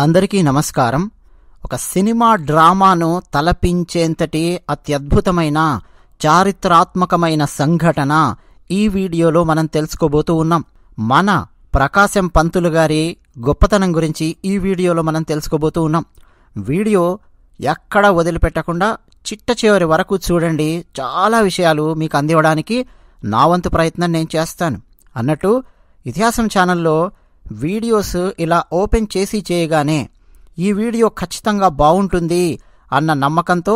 అందరికీ నమస్కారం. ఒక సినిమా డ్రామాను తలపించేంతటి అత్యద్భుతమైన చారిత్రాత్మకమైన సంఘటన ఈ వీడియోలో మనం తెలుసుకోబోతూ ఉన్నాం. మన ప్రకాశం పంతులు గారి గొప్పతనం గురించి ఈ వీడియోలో మనం తెలుసుకోబోతూ ఉన్నాం. వీడియో ఎక్కడ వదిలిపెట్టకుండా చిట్ట చివరి వరకు చూడండి. చాలా విషయాలు మీకు అందివ్వడానికి నా వంతు ప్రయత్నం నేను చేస్తాను. అన్నట్టు ఇతిహాసం ఛానల్లో వీడియోస్ ఇలా ఓపెన్ చేసి చేయగానే ఈ వీడియో ఖచ్చితంగా బాగుంటుంది అన్న నమ్మకంతో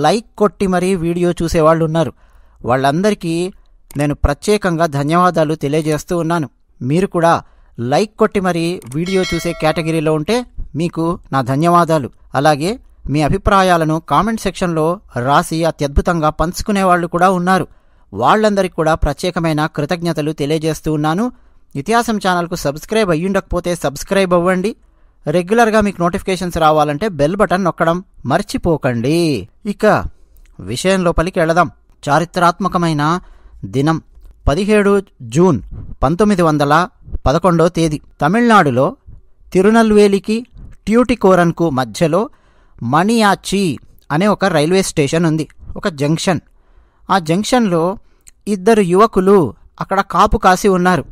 లైక్ కొట్టి మరీ వీడియో చూసేవాళ్ళు ఉన్నారు. వాళ్ళందరికీ నేను ప్రత్యేకంగా ధన్యవాదాలు తెలియజేస్తూ ఉన్నాను. మీరు కూడా లైక్ కొట్టి మరీ వీడియో చూసే కేటగిరీలో ఉంటే మీకు నా ధన్యవాదాలు. అలాగే మీ అభిప్రాయాలను కామెంట్ సెక్షన్లో రాసి అత్యద్భుతంగా పంచుకునే వాళ్ళు కూడా ఉన్నారు. వాళ్ళందరికీ కూడా ప్రత్యేకమైన కృతజ్ఞతలు తెలియజేస్తూ ఉన్నాను. ఇతిహాసం ఛానల్కు సబ్స్క్రైబ్ అయ్యుండకపోతే సబ్స్క్రైబ్ అవ్వండి. రెగ్యులర్గా మీకు నోటిఫికేషన్స్ రావాలంటే బెల్ బటన్ నొక్కడం మర్చిపోకండి. ఇక విషయం లోపలికి వెళదాం. చారిత్రాత్మకమైన దినం 17 జూన్ 1911 తేదీ. తమిళనాడులో తిరునల్వేలికి ట్యూటికోరన్కు మధ్యలో మణియాచి అనే ఒక రైల్వే స్టేషన్ ఉంది, ఒక జంక్షన్. ఆ జంక్షన్లో ఇద్దరు యువకులు అక్కడ కాపు కాసి ఉన్నారు.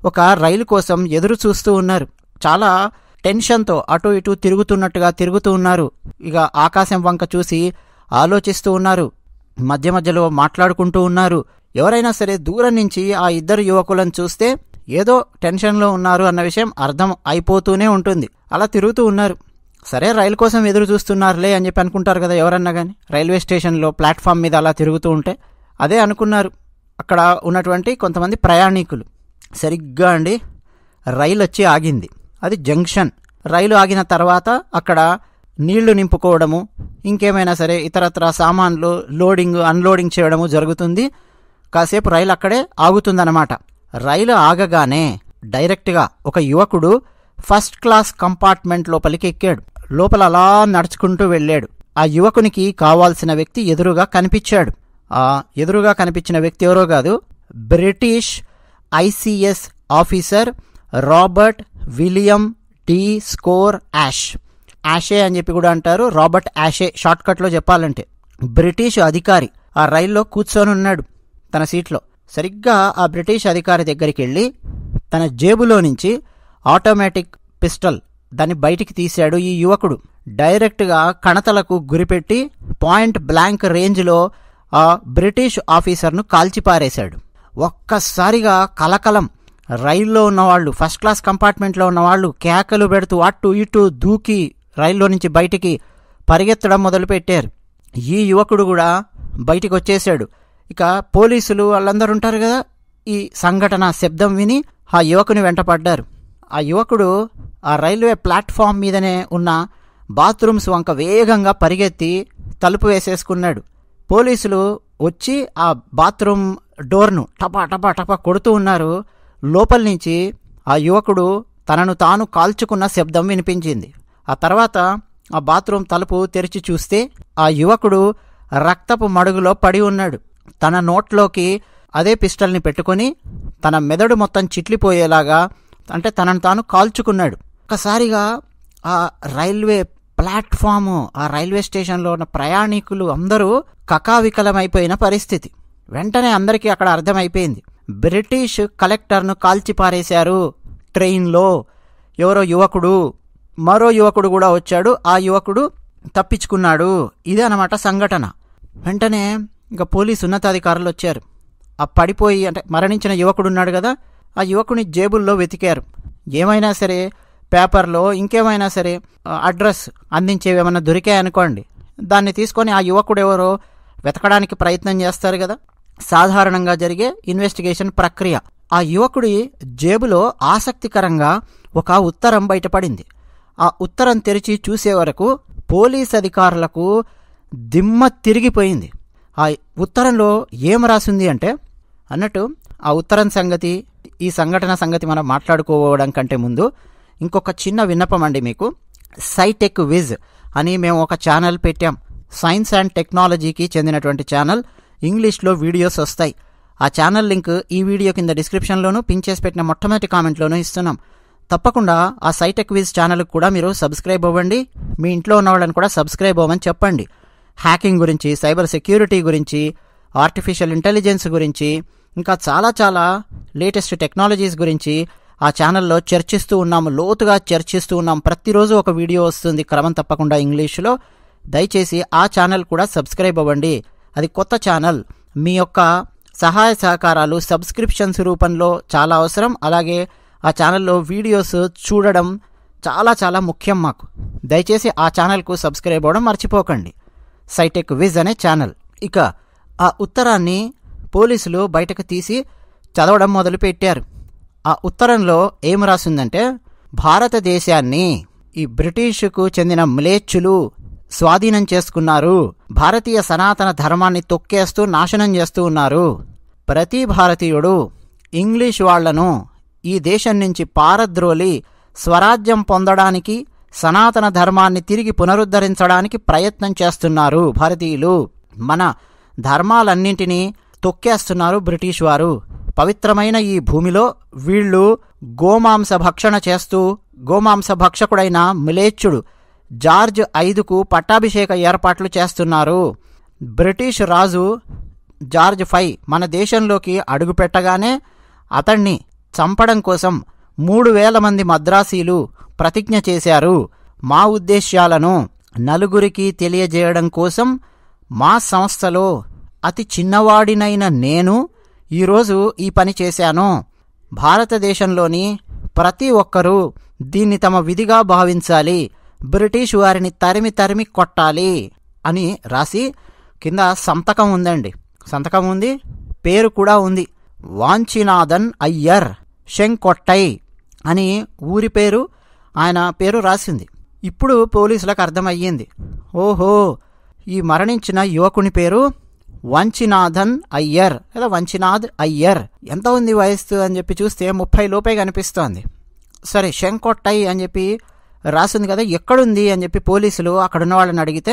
ఒక రైలు కోసం ఎదురు చూస్తూ ఉన్నారు. చాలా టెన్షన్తో అటు ఇటు తిరుగుతూ ఉన్నారు. ఇక ఆకాశం వంక చూసి ఆలోచిస్తూ ఉన్నారు. మధ్య మధ్యలో మాట్లాడుకుంటూ ఉన్నారు. ఎవరైనా సరే దూరం నుంచి ఆ ఇద్దరు యువకులను చూస్తే ఏదో టెన్షన్లో ఉన్నారు అన్న విషయం అర్థం అయిపోతూనే ఉంటుంది. అలా తిరుగుతూ ఉన్నారు. సరే రైలు కోసం ఎదురు చూస్తున్నారులే అని చెప్పి అనుకుంటారు కదా ఎవరన్నా కానీ. రైల్వే స్టేషన్లో ప్లాట్ఫామ్ మీద అలా తిరుగుతూ ఉంటే అదే అనుకున్నారు అక్కడ ఉన్నటువంటి కొంతమంది ప్రయాణికులు. సరిగ్గా రైలు వచ్చి ఆగింది. అది జంక్షన్. రైలు ఆగిన తర్వాత అక్కడ నీళ్లు నింపుకోవడము, ఇంకేమైనా సరే ఇతరత్ర సామాన్లు లోడింగ్ అన్లోడింగ్ చేయడము జరుగుతుంది. కాసేపు రైలు అక్కడే ఆగుతుందన్నమాట. రైలు ఆగగానే డైరెక్ట్గా ఒక యువకుడు ఫస్ట్ క్లాస్ కంపార్ట్మెంట్ లోపలికి ఎక్కాడు. లోపల అలా నడుచుకుంటూ వెళ్ళాడు. ఆ యువకునికి కావాల్సిన వ్యక్తి ఎదురుగా కనిపించాడు. ఆ ఎదురుగా కనిపించిన వ్యక్తి ఎవరో కాదు, British ICS officer Robert William d'Escourt Ashe అని చెప్పి కూడా అంటారు. రాబర్ట్ యాషే షార్ట్కట్లో చెప్పాలంటే. బ్రిటిష్ అధికారి ఆ రైల్లో కూర్చొని ఉన్నాడు తన సీట్లో. సరిగ్గా ఆ బ్రిటిష్ అధికారి దగ్గరికి వెళ్ళి తన జేబులో నుంచి ఆటోమేటిక్ పిస్టల్ దాన్ని బయటికి తీశాడు ఈ యువకుడు. డైరెక్ట్గా కణతలకు గురిపెట్టి పాయింట్ బ్లాంక్ రేంజ్లో ఆ బ్రిటిష్ ఆఫీసర్ను కాల్చిపారేశాడు. ఒక్కసారిగా కలకలం. రైల్లో ఉన్నవాళ్ళు, ఫస్ట్ క్లాస్ కంపార్ట్మెంట్లో ఉన్నవాళ్ళు కేకలు పెడుతూ అటు ఇటు దూకి రైల్లో నుంచి బయటికి పరిగెత్తడం మొదలుపెట్టారు. ఈ యువకుడు కూడా బయటికి వచ్చేశాడు. ఇక పోలీసులు వాళ్ళందరూ ఉంటారు కదా, ఈ సంఘటన శబ్దం విని ఆ యువకుని వెంటపడ్డారు. ఆ యువకుడు ఆ రైల్వే ప్లాట్ఫామ్ మీదనే ఉన్న బాత్రూమ్స్ వంక వేగంగా పరిగెత్తి తలుపు వేసేసుకున్నాడు. పోలీసులు వచ్చి ఆ బాత్రూమ్ డోర్ను టపా టపా టపా కొడుతూ ఉన్నారు. లోపల నుంచి ఆ యువకుడు తనను తాను కాల్చుకున్న శబ్దం వినిపించింది. ఆ తర్వాత ఆ బాత్రూమ్ తలుపు తెరిచి చూస్తే ఆ యువకుడు రక్తపు మడుగులో పడి ఉన్నాడు. తన నోట్లోకి అదే పిస్టల్ని పెట్టుకొని తన మెదడు మొత్తం చిట్లిపోయేలాగా అంటే తనను తాను కాల్చుకున్నాడు. ఒకసారిగా ఆ రైల్వే ప్లాట్ఫాము, ఆ రైల్వే స్టేషన్లో ఉన్న ప్రయాణికులు అందరూ కకావికలమైపోయిన పరిస్థితి. వెంటనే అందరికీ అక్కడ అర్థమైపోయింది, బ్రిటిష్ కలెక్టర్ను కాల్చిపారేశారు ట్రైన్లో. ఎవరో యువకుడు, మరో యువకుడు కూడా వచ్చాడు. ఆ యువకుడు తప్పించుకున్నాడు. ఇదే అన్నమాట సంఘటన. వెంటనే ఇంకా పోలీసు ఉన్నతాధికారులు వచ్చారు. ఆ పడిపోయి అంటే మరణించిన యువకుడు ఉన్నాడు కదా, ఆ యువకుని జేబుల్లో వెతికారు. ఏమైనా సరే పేపర్లో ఇంకేమైనా సరే అడ్రస్ అందించేవి ఏమైనా దొరికాయనుకోండి, దాన్ని తీసుకొని ఆ యువకుడు ఎవరో వెతకడానికి ప్రయత్నం చేస్తారు కదా, సాధారణంగా జరిగే ఇన్వెస్టిగేషన్ ప్రక్రియ. ఆ యువకుడి జేబులో ఆసక్తికరంగా ఒక ఉత్తరం బయటపడింది. ఆ ఉత్తరం తెరిచి చూసే వరకు పోలీస్ అధికారులకు దిమ్మ తిరిగిపోయింది. ఆ ఉత్తరంలో ఏం రాసింది అంటే, అన్నట్టు ఆ ఉత్తరం సంగతి, ఈ సంఘటన సంగతి మనం మాట్లాడుకోవడం కంటే ముందు ఇంకొక చిన్న విన్నపం అండి మీకు. సైటెక్ విజ్ అని మేము ఒక ఛానల్ పెట్టాం. సైన్స్ అండ్ టెక్నాలజీకి చెందినటువంటి ఛానల్. ఇంగ్లీష్లో వీడియోస్ వస్తాయి. ఆ ఛానల్ లింక్ ఈ వీడియో కింద డిస్క్రిప్షన్లోనూ పిన్ చేసి పెట్టిన మొట్టమొదటి కామెంట్లోనూ ఇస్తున్నాం. తప్పకుండా ఆ సైటెక్ క్విజ్ ఛానల్కి కూడా మీరు సబ్స్క్రైబ్ అవ్వండి. మీ ఇంట్లో ఉన్న వాళ్ళని కూడా సబ్స్క్రైబ్ అవ్వమని చెప్పండి. హ్యాకింగ్ గురించి, సైబర్ సెక్యూరిటీ గురించి, ఆర్టిఫిషియల్ ఇంటెలిజెన్స్ గురించి, ఇంకా చాలా చాలా లేటెస్ట్ టెక్నాలజీస్ గురించి ఆ ఛానల్లో చర్చిస్తూ ఉన్నాము, లోతుగా చర్చిస్తూ ఉన్నాం. ప్రతిరోజు ఒక వీడియో వస్తుంది క్రమం తప్పకుండా ఇంగ్లీష్లో. దయచేసి ఆ ఛానల్ కూడా సబ్స్క్రైబ్ అవ్వండి. అది కొత్త ఛానల్. మీ యొక్క సహాయ సహకారాలు సబ్స్క్రిప్షన్స్ రూపంలో చాలా అవసరం. అలాగే ఆ ఛానల్లో వీడియోస్ చూడడం చాలా చాలా ముఖ్యం మాకు. దయచేసి ఆ ఛానల్కు సబ్స్క్రైబ్ అవ్వడం మర్చిపోకండి. సైటెక్ విజ్ అనే ఛానల్. ఇక ఆ ఉత్తరాన్ని పోలీసులు బయటకు తీసి చదవడం మొదలుపెట్టారు. ఆ ఉత్తరంలో ఏం రాసిందంటే, భారతదేశాన్ని ఈ బ్రిటిష్కు చెందిన మ్లేచ్చులు స్వాధీనం చేసుకున్నారు. భారతీయ సనాతన ధర్మాన్ని తొక్కేస్తూ నాశనం చేస్తూ ఉన్నారు. ప్రతి భారతీయుడు ఇంగ్లీష్ వాళ్లను ఈ దేశం నుంచి పారద్రోలి స్వరాజ్యం పొందడానికి, సనాతన ధర్మాన్ని తిరిగి పునరుద్ధరించడానికి ప్రయత్నం చేస్తున్నారు. భారతీయులు మన ధర్మాలన్నింటినీ తొక్కేస్తున్నారు బ్రిటిష్ వారు. పవిత్రమైన ఈ భూమిలో వీళ్ళు గోమాంస భక్షణ చేస్తూ, గోమాంస భక్షకుడైన మ్లేచ్చుడు జార్జ్ 5కు పట్టాభిషేక ఏర్పాట్లు చేస్తున్నారు. బ్రిటిష్ రాజు జార్జ్ 5 మన దేశంలోకి అడుగుపెట్టగానే అతన్ని చంపడం కోసం 3000 మంది మద్రాసీలు ప్రతిజ్ఞ చేశారు. మా ఉద్దేశ్యాలను నలుగురికి తెలియజేయడం కోసం మా సంస్థలో అతి చిన్నవాడినైన నేను ఈరోజు ఈ పని చేశాను. భారతదేశంలోని ప్రతి ఒక్కరూ దీన్ని తమ విధిగా భావించాలి. బ్రిటిష్ వారిని తరిమి తరిమి కొట్టాలి అని రాసి కింద సంతకం ఉందండి. సంతకం ఉంది, పేరు కూడా ఉంది. వాంచినాథన్ అయ్యర్ శంకొట్టై అని ఊరి పేరు, ఆయన పేరు రాసింది. ఇప్పుడు పోలీసులకు అర్థమయ్యింది, ఓహో ఈ మరణించిన యువకుని పేరు వంచినాథన్ అయ్యర్ లేదా వంచినాథ్ అయ్యర్. ఎంత ఉంది వయస్సు అని చెప్పి చూస్తే 30 లోపే కనిపిస్తోంది. సరే శంకొట్టై అని చెప్పి రాసింది కదా, ఎక్కడుంది అని చెప్పి పోలీసులు అక్కడున్న వాళ్ళని అడిగితే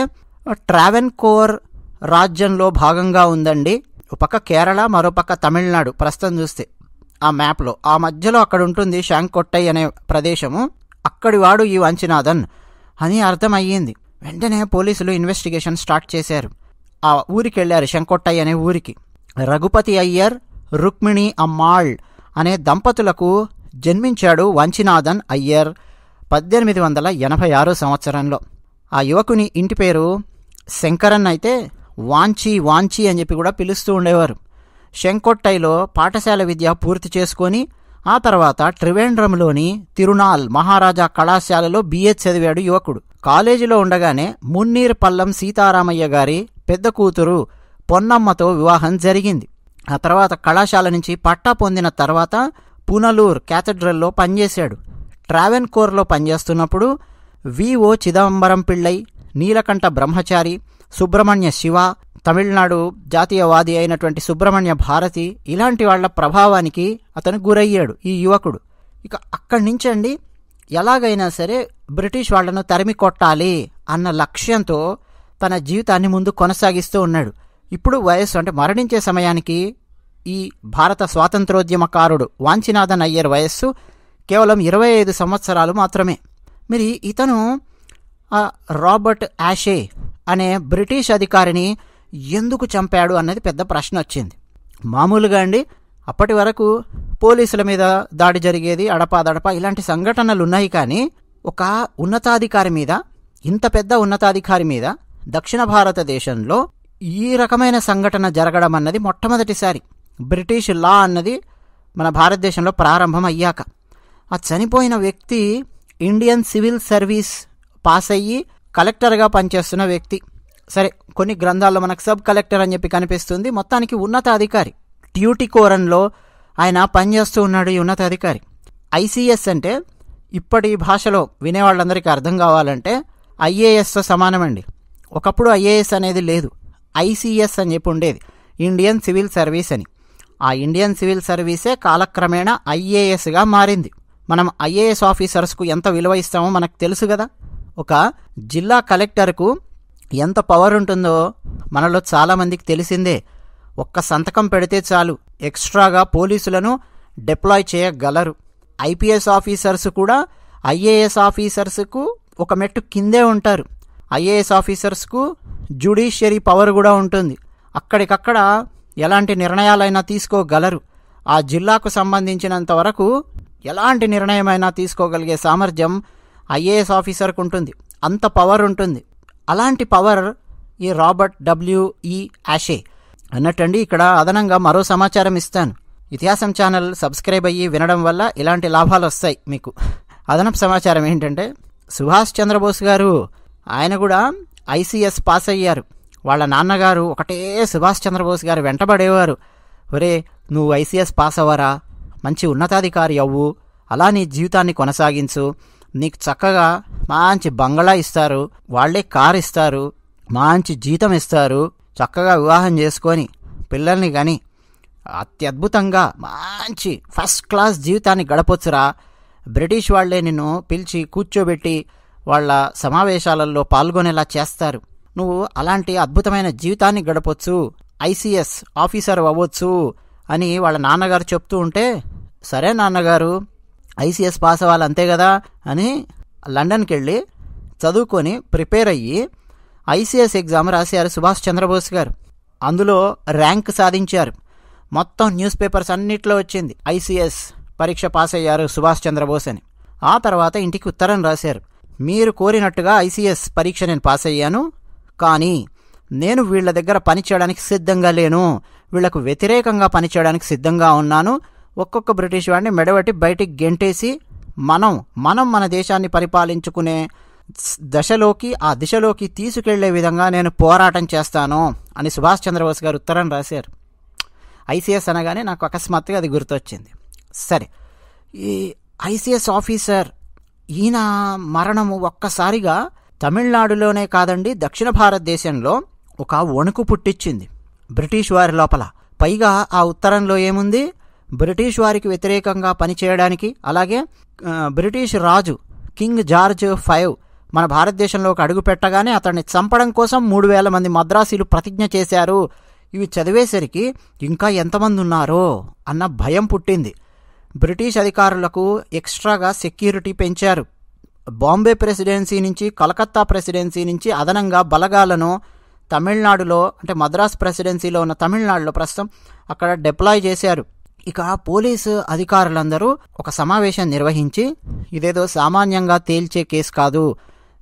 ట్రావెన్కోర్ రాజ్యంలో భాగంగా ఉందండి. ఒక పక్క కేరళ, మరో పక్క తమిళనాడు. ప్రస్తుతం చూస్తే ఆ మ్యాప్లో ఆ మధ్యలో అక్కడ ఉంటుంది శంకొట్టై అనే ప్రదేశము. అక్కడి వాడు ఈ వంచినాథన్ అని అర్థమయ్యింది. వెంటనే పోలీసులు ఇన్వెస్టిగేషన్ స్టార్ట్ చేశారు. ఆ ఊరికి వెళ్ళారు, శంకొట్టై అనే ఊరికి. రఘుపతి అయ్యర్, రుక్మిణి అమ్మాళ్ అనే దంపతులకు జన్మించాడు వంచినాథన్ అయ్యర్ 1886 సంవత్సరంలో. ఆ యువకుని ఇంటి పేరు శంకరన్ అయితే వాంచి వాంచి అని చెప్పి కూడా పిలుస్తూ ఉండేవారు. శంకొట్టైలో పాఠశాల విద్య పూర్తి చేసుకొని ఆ తర్వాత త్రివేంద్రంలోని తిరునాల్ మహారాజా కళాశాలలో BA చదివాడు యువకుడు. కాలేజీలో ఉండగానే మున్నీర్ పల్లం సీతారామయ్య గారి పెద్ద కూతురు పొన్నమ్మతో వివాహం జరిగింది. ఆ తర్వాత కళాశాల నుంచి పట్టా పొందిన తర్వాత పునలూర్ క్యాథడ్రల్లో పనిచేశాడు. ట్రావెన్కోర్లో పనిచేస్తున్నప్పుడు VO చిదంబరం పిళ్ళై, నీలకంఠ బ్రహ్మచారి, సుబ్రహ్మణ్య శివ, తమిళనాడు జాతీయవాది అయినటువంటి సుబ్రహ్మణ్య భారతి ఇలాంటి వాళ్ల ప్రభావానికి అతను గురయ్యాడు ఈ యువకుడు. ఇక అక్కడి నుంచండి ఎలాగైనా సరే బ్రిటిష్ వాళ్లను తరిమి కొట్టాలి అన్న లక్ష్యంతో తన జీవితాన్ని ముందు కొనసాగిస్తూ ఉన్నాడు. ఇప్పుడు వయస్సు అంటే మరణించే సమయానికి ఈ భారత స్వాతంత్రోద్యమకారుడు వాంచినాథన్ అయ్యర్ వయస్సు కేవలం 25 సంవత్సరాలు మాత్రమే. మరి ఇతను రాబర్ట్ యాషే అనే బ్రిటిష్ అధికారిని ఎందుకు చంపాడు అన్నది పెద్ద ప్రశ్న వచ్చింది. మామూలుగా అండి అప్పటి వరకు పోలీసుల మీద దాడి జరిగేది, అడపాదడపా ఇలాంటి సంఘటనలు ఉన్నాయి. కానీ ఒక ఉన్నతాధికారి మీద, ఇంత పెద్ద ఉన్నతాధికారి మీద దక్షిణ భారతదేశంలో ఈ రకమైన సంఘటన జరగడం అన్నది మొట్టమొదటిసారి. బ్రిటిష్ లా అన్నది మన భారతదేశంలో ప్రారంభం అయ్యాక ఆ చనిపోయిన వ్యక్తి ఇండియన్ సివిల్ సర్వీస్ పాస్ అయ్యి కలెక్టర్గా పనిచేస్తున్న వ్యక్తి. సరే కొన్ని గ్రంథాల్లో మనకు సబ్ కలెక్టర్ అని చెప్పి కనిపిస్తుంది, మొత్తానికి ఉన్నతాధికారి. ట్యూటికోరన్లో ఆయన పనిచేస్తూ ఉన్నాడు ఈ ఉన్నతాధికారి. ICS అంటే ఇప్పటి భాషలో వినేవాళ్ళందరికీ అర్థం కావాలంటే IASతో సమానమండి. ఒకప్పుడు IAS అనేది లేదు, ICS అని చెప్పి ఉండేది, ఇండియన్ సివిల్ సర్వీస్ అని. ఆ ఇండియన్ సివిల్ సర్వీసే కాలక్రమేణా IASగా మారింది. మనం IAS ఆఫీసర్స్కు ఎంత విలువ ఇస్తామో మనకు తెలుసు కదా. ఒక జిల్లా కలెక్టర్కు ఎంత పవర్ ఉంటుందో మనలో చాలామందికి తెలిసిందే. ఒక్క సంతకం పెడితే చాలు, ఎక్స్ట్రాగా పోలీసులను డిప్లాయ్ చేయగలరు. ఐపీఎస్ ఆఫీసర్స్ కూడా ఐఏఎస్ ఆఫీసర్స్కు ఒక మెట్టు కిందే ఉంటారు. ఐఏఎస్ ఆఫీసర్స్కు జ్యుడిషియరీ పవర్ కూడా ఉంటుంది. అక్కడికక్కడ ఎలాంటి నిర్ణయాలైనా తీసుకోగలరు. ఆ జిల్లాకు సంబంధించినంత వరకు ఎలాంటి నిర్ణయమైనా తీసుకోగలిగే సామర్థ్యం ఐఏఎస్ ఆఫీసర్కు ఉంటుంది. అంత పవర్ ఉంటుంది. అలాంటి పవర్ ఈ రాబర్ట్ డబ్ల్యూఈ ఆషే. అన్నట్టండి, ఇక్కడ అదనంగా మరో సమాచారం ఇస్తాను. ఇతిహాసం ఛానల్ సబ్స్క్రైబ్ అయ్యి వినడం వల్ల ఇలాంటి లాభాలు వస్తాయి మీకు. అదనపు సమాచారం ఏంటంటే, సుభాష్ చంద్రబోస్ గారు ఆయన కూడా ఐసీఎస్ పాస్ అయ్యారు. వాళ్ళ నాన్నగారు ఒకటే సుభాష్ చంద్రబోస్ గారు వెంటబడేవారు. ఒరే, నువ్వు ఐసీఎస్ పాస్ అవ్వరా, మంచి ఉన్నతాధికారి అవ్వు, అలా నీ జీవితాన్ని కొనసాగించు, నీకు చక్కగా మంచి బంగళా ఇస్తారు, వాళ్లే కారు ఇస్తారు, మంచి జీతం ఇస్తారు, చక్కగా వివాహం చేసుకొని పిల్లల్ని కానీ అత్యద్భుతంగా మంచి ఫస్ట్ క్లాస్ జీవితాన్ని గడపొచ్చురా, బ్రిటిష్ వాళ్లే నిన్ను పిలిచి కూర్చోబెట్టి వాళ్ళ సమావేశాలలో పాల్గొనేలా చేస్తారు, నువ్వు అలాంటి అద్భుతమైన జీవితాన్ని గడపొచ్చు, ఐసీఎస్ ఆఫీసర్ అవ్వచ్చు అని వాళ్ళ నాన్నగారు చెప్తూ ఉంటే, సరే నాన్నగారు ఐసీఎస్ పాస్ అవ్వాలి అంతే కదా అని లండన్కి వెళ్ళి చదువుకొని ప్రిపేర్ అయ్యి ఐసీఎస్ ఎగ్జామ్ రాశారు సుభాష్ చంద్రబోస్ గారు. అందులో ర్యాంక్ సాధించారు. మొత్తం న్యూస్ పేపర్స్ అన్నిట్లో వచ్చింది, ఐసీఎస్ పరీక్ష పాస్ అయ్యారు సుభాష్ చంద్రబోస్ అని. ఆ తర్వాత ఇంటికి ఉత్తరం రాశారు, మీరు కోరినట్టుగా ఐసీఎస్ పరీక్ష నేను పాస్ అయ్యాను, కానీ నేను వీళ్ల దగ్గర పనిచేయడానికి సిద్ధంగా లేను, వీళ్లకు వ్యతిరేకంగా పనిచేయడానికి సిద్ధంగా ఉన్నాను, ఒక్కొక్క బ్రిటిష్ వాడిని మెడబట్టి బయటికి గెంటేసి మనం మన దేశాన్ని పరిపాలించుకునే దశలోకి, ఆ దిశలోకి తీసుకెళ్లే విధంగా నేను పోరాటం చేస్తాను అని సుభాష్ చంద్రబోస్ గారు ఉత్తరం రాశారు. ఐసీఎస్ అనగానే నాకు అకస్మాత్తుగా అది గుర్తొచ్చింది. సరే, ఈ ఐసీఎస్ ఆఫీసర్ ఈయన మరణము ఒక్కసారిగా తమిళనాడులోనే కాదండి, దక్షిణ భారతదేశంలో ఒక వణుకు పుట్టించింది బ్రిటిష్ వారి లోపల. పైగా ఆ ఉత్తరంలో ఏముంది, బ్రిటిష్ వారికి వ్యతిరేకంగా పనిచేయడానికి, అలాగే బ్రిటిష్ రాజు కింగ్ జార్జ్ V మన భారతదేశంలోకి అడుగు పెట్టగానే అతన్ని చంపడం కోసం 3000 మంది మద్రాసీలు ప్రతిజ్ఞ చేశారు. ఇవి చదివేసరికి ఇంకా ఎంతమంది ఉన్నారో అన్న భయం పుట్టింది. బ్రిటిష్ అధికారులకు ఎక్స్ట్రాగా సెక్యూరిటీ పెంచారు. బాంబే ప్రెసిడెన్సీ నుంచి, కలకత్తా ప్రెసిడెన్సీ నుంచి అదనంగా బలగాలను తమిళనాడులో, అంటే మద్రాస్ ప్రెసిడెన్సీలో ఉన్న తమిళనాడులో ప్రస్తుతం అక్కడ డిప్లాయ్ చేశారు. ఇక పోలీసు అధికారులందరూ ఒక సమావేశం నిర్వహించి, ఇదేదో సామాన్యంగా తేల్చే కేసు కాదు,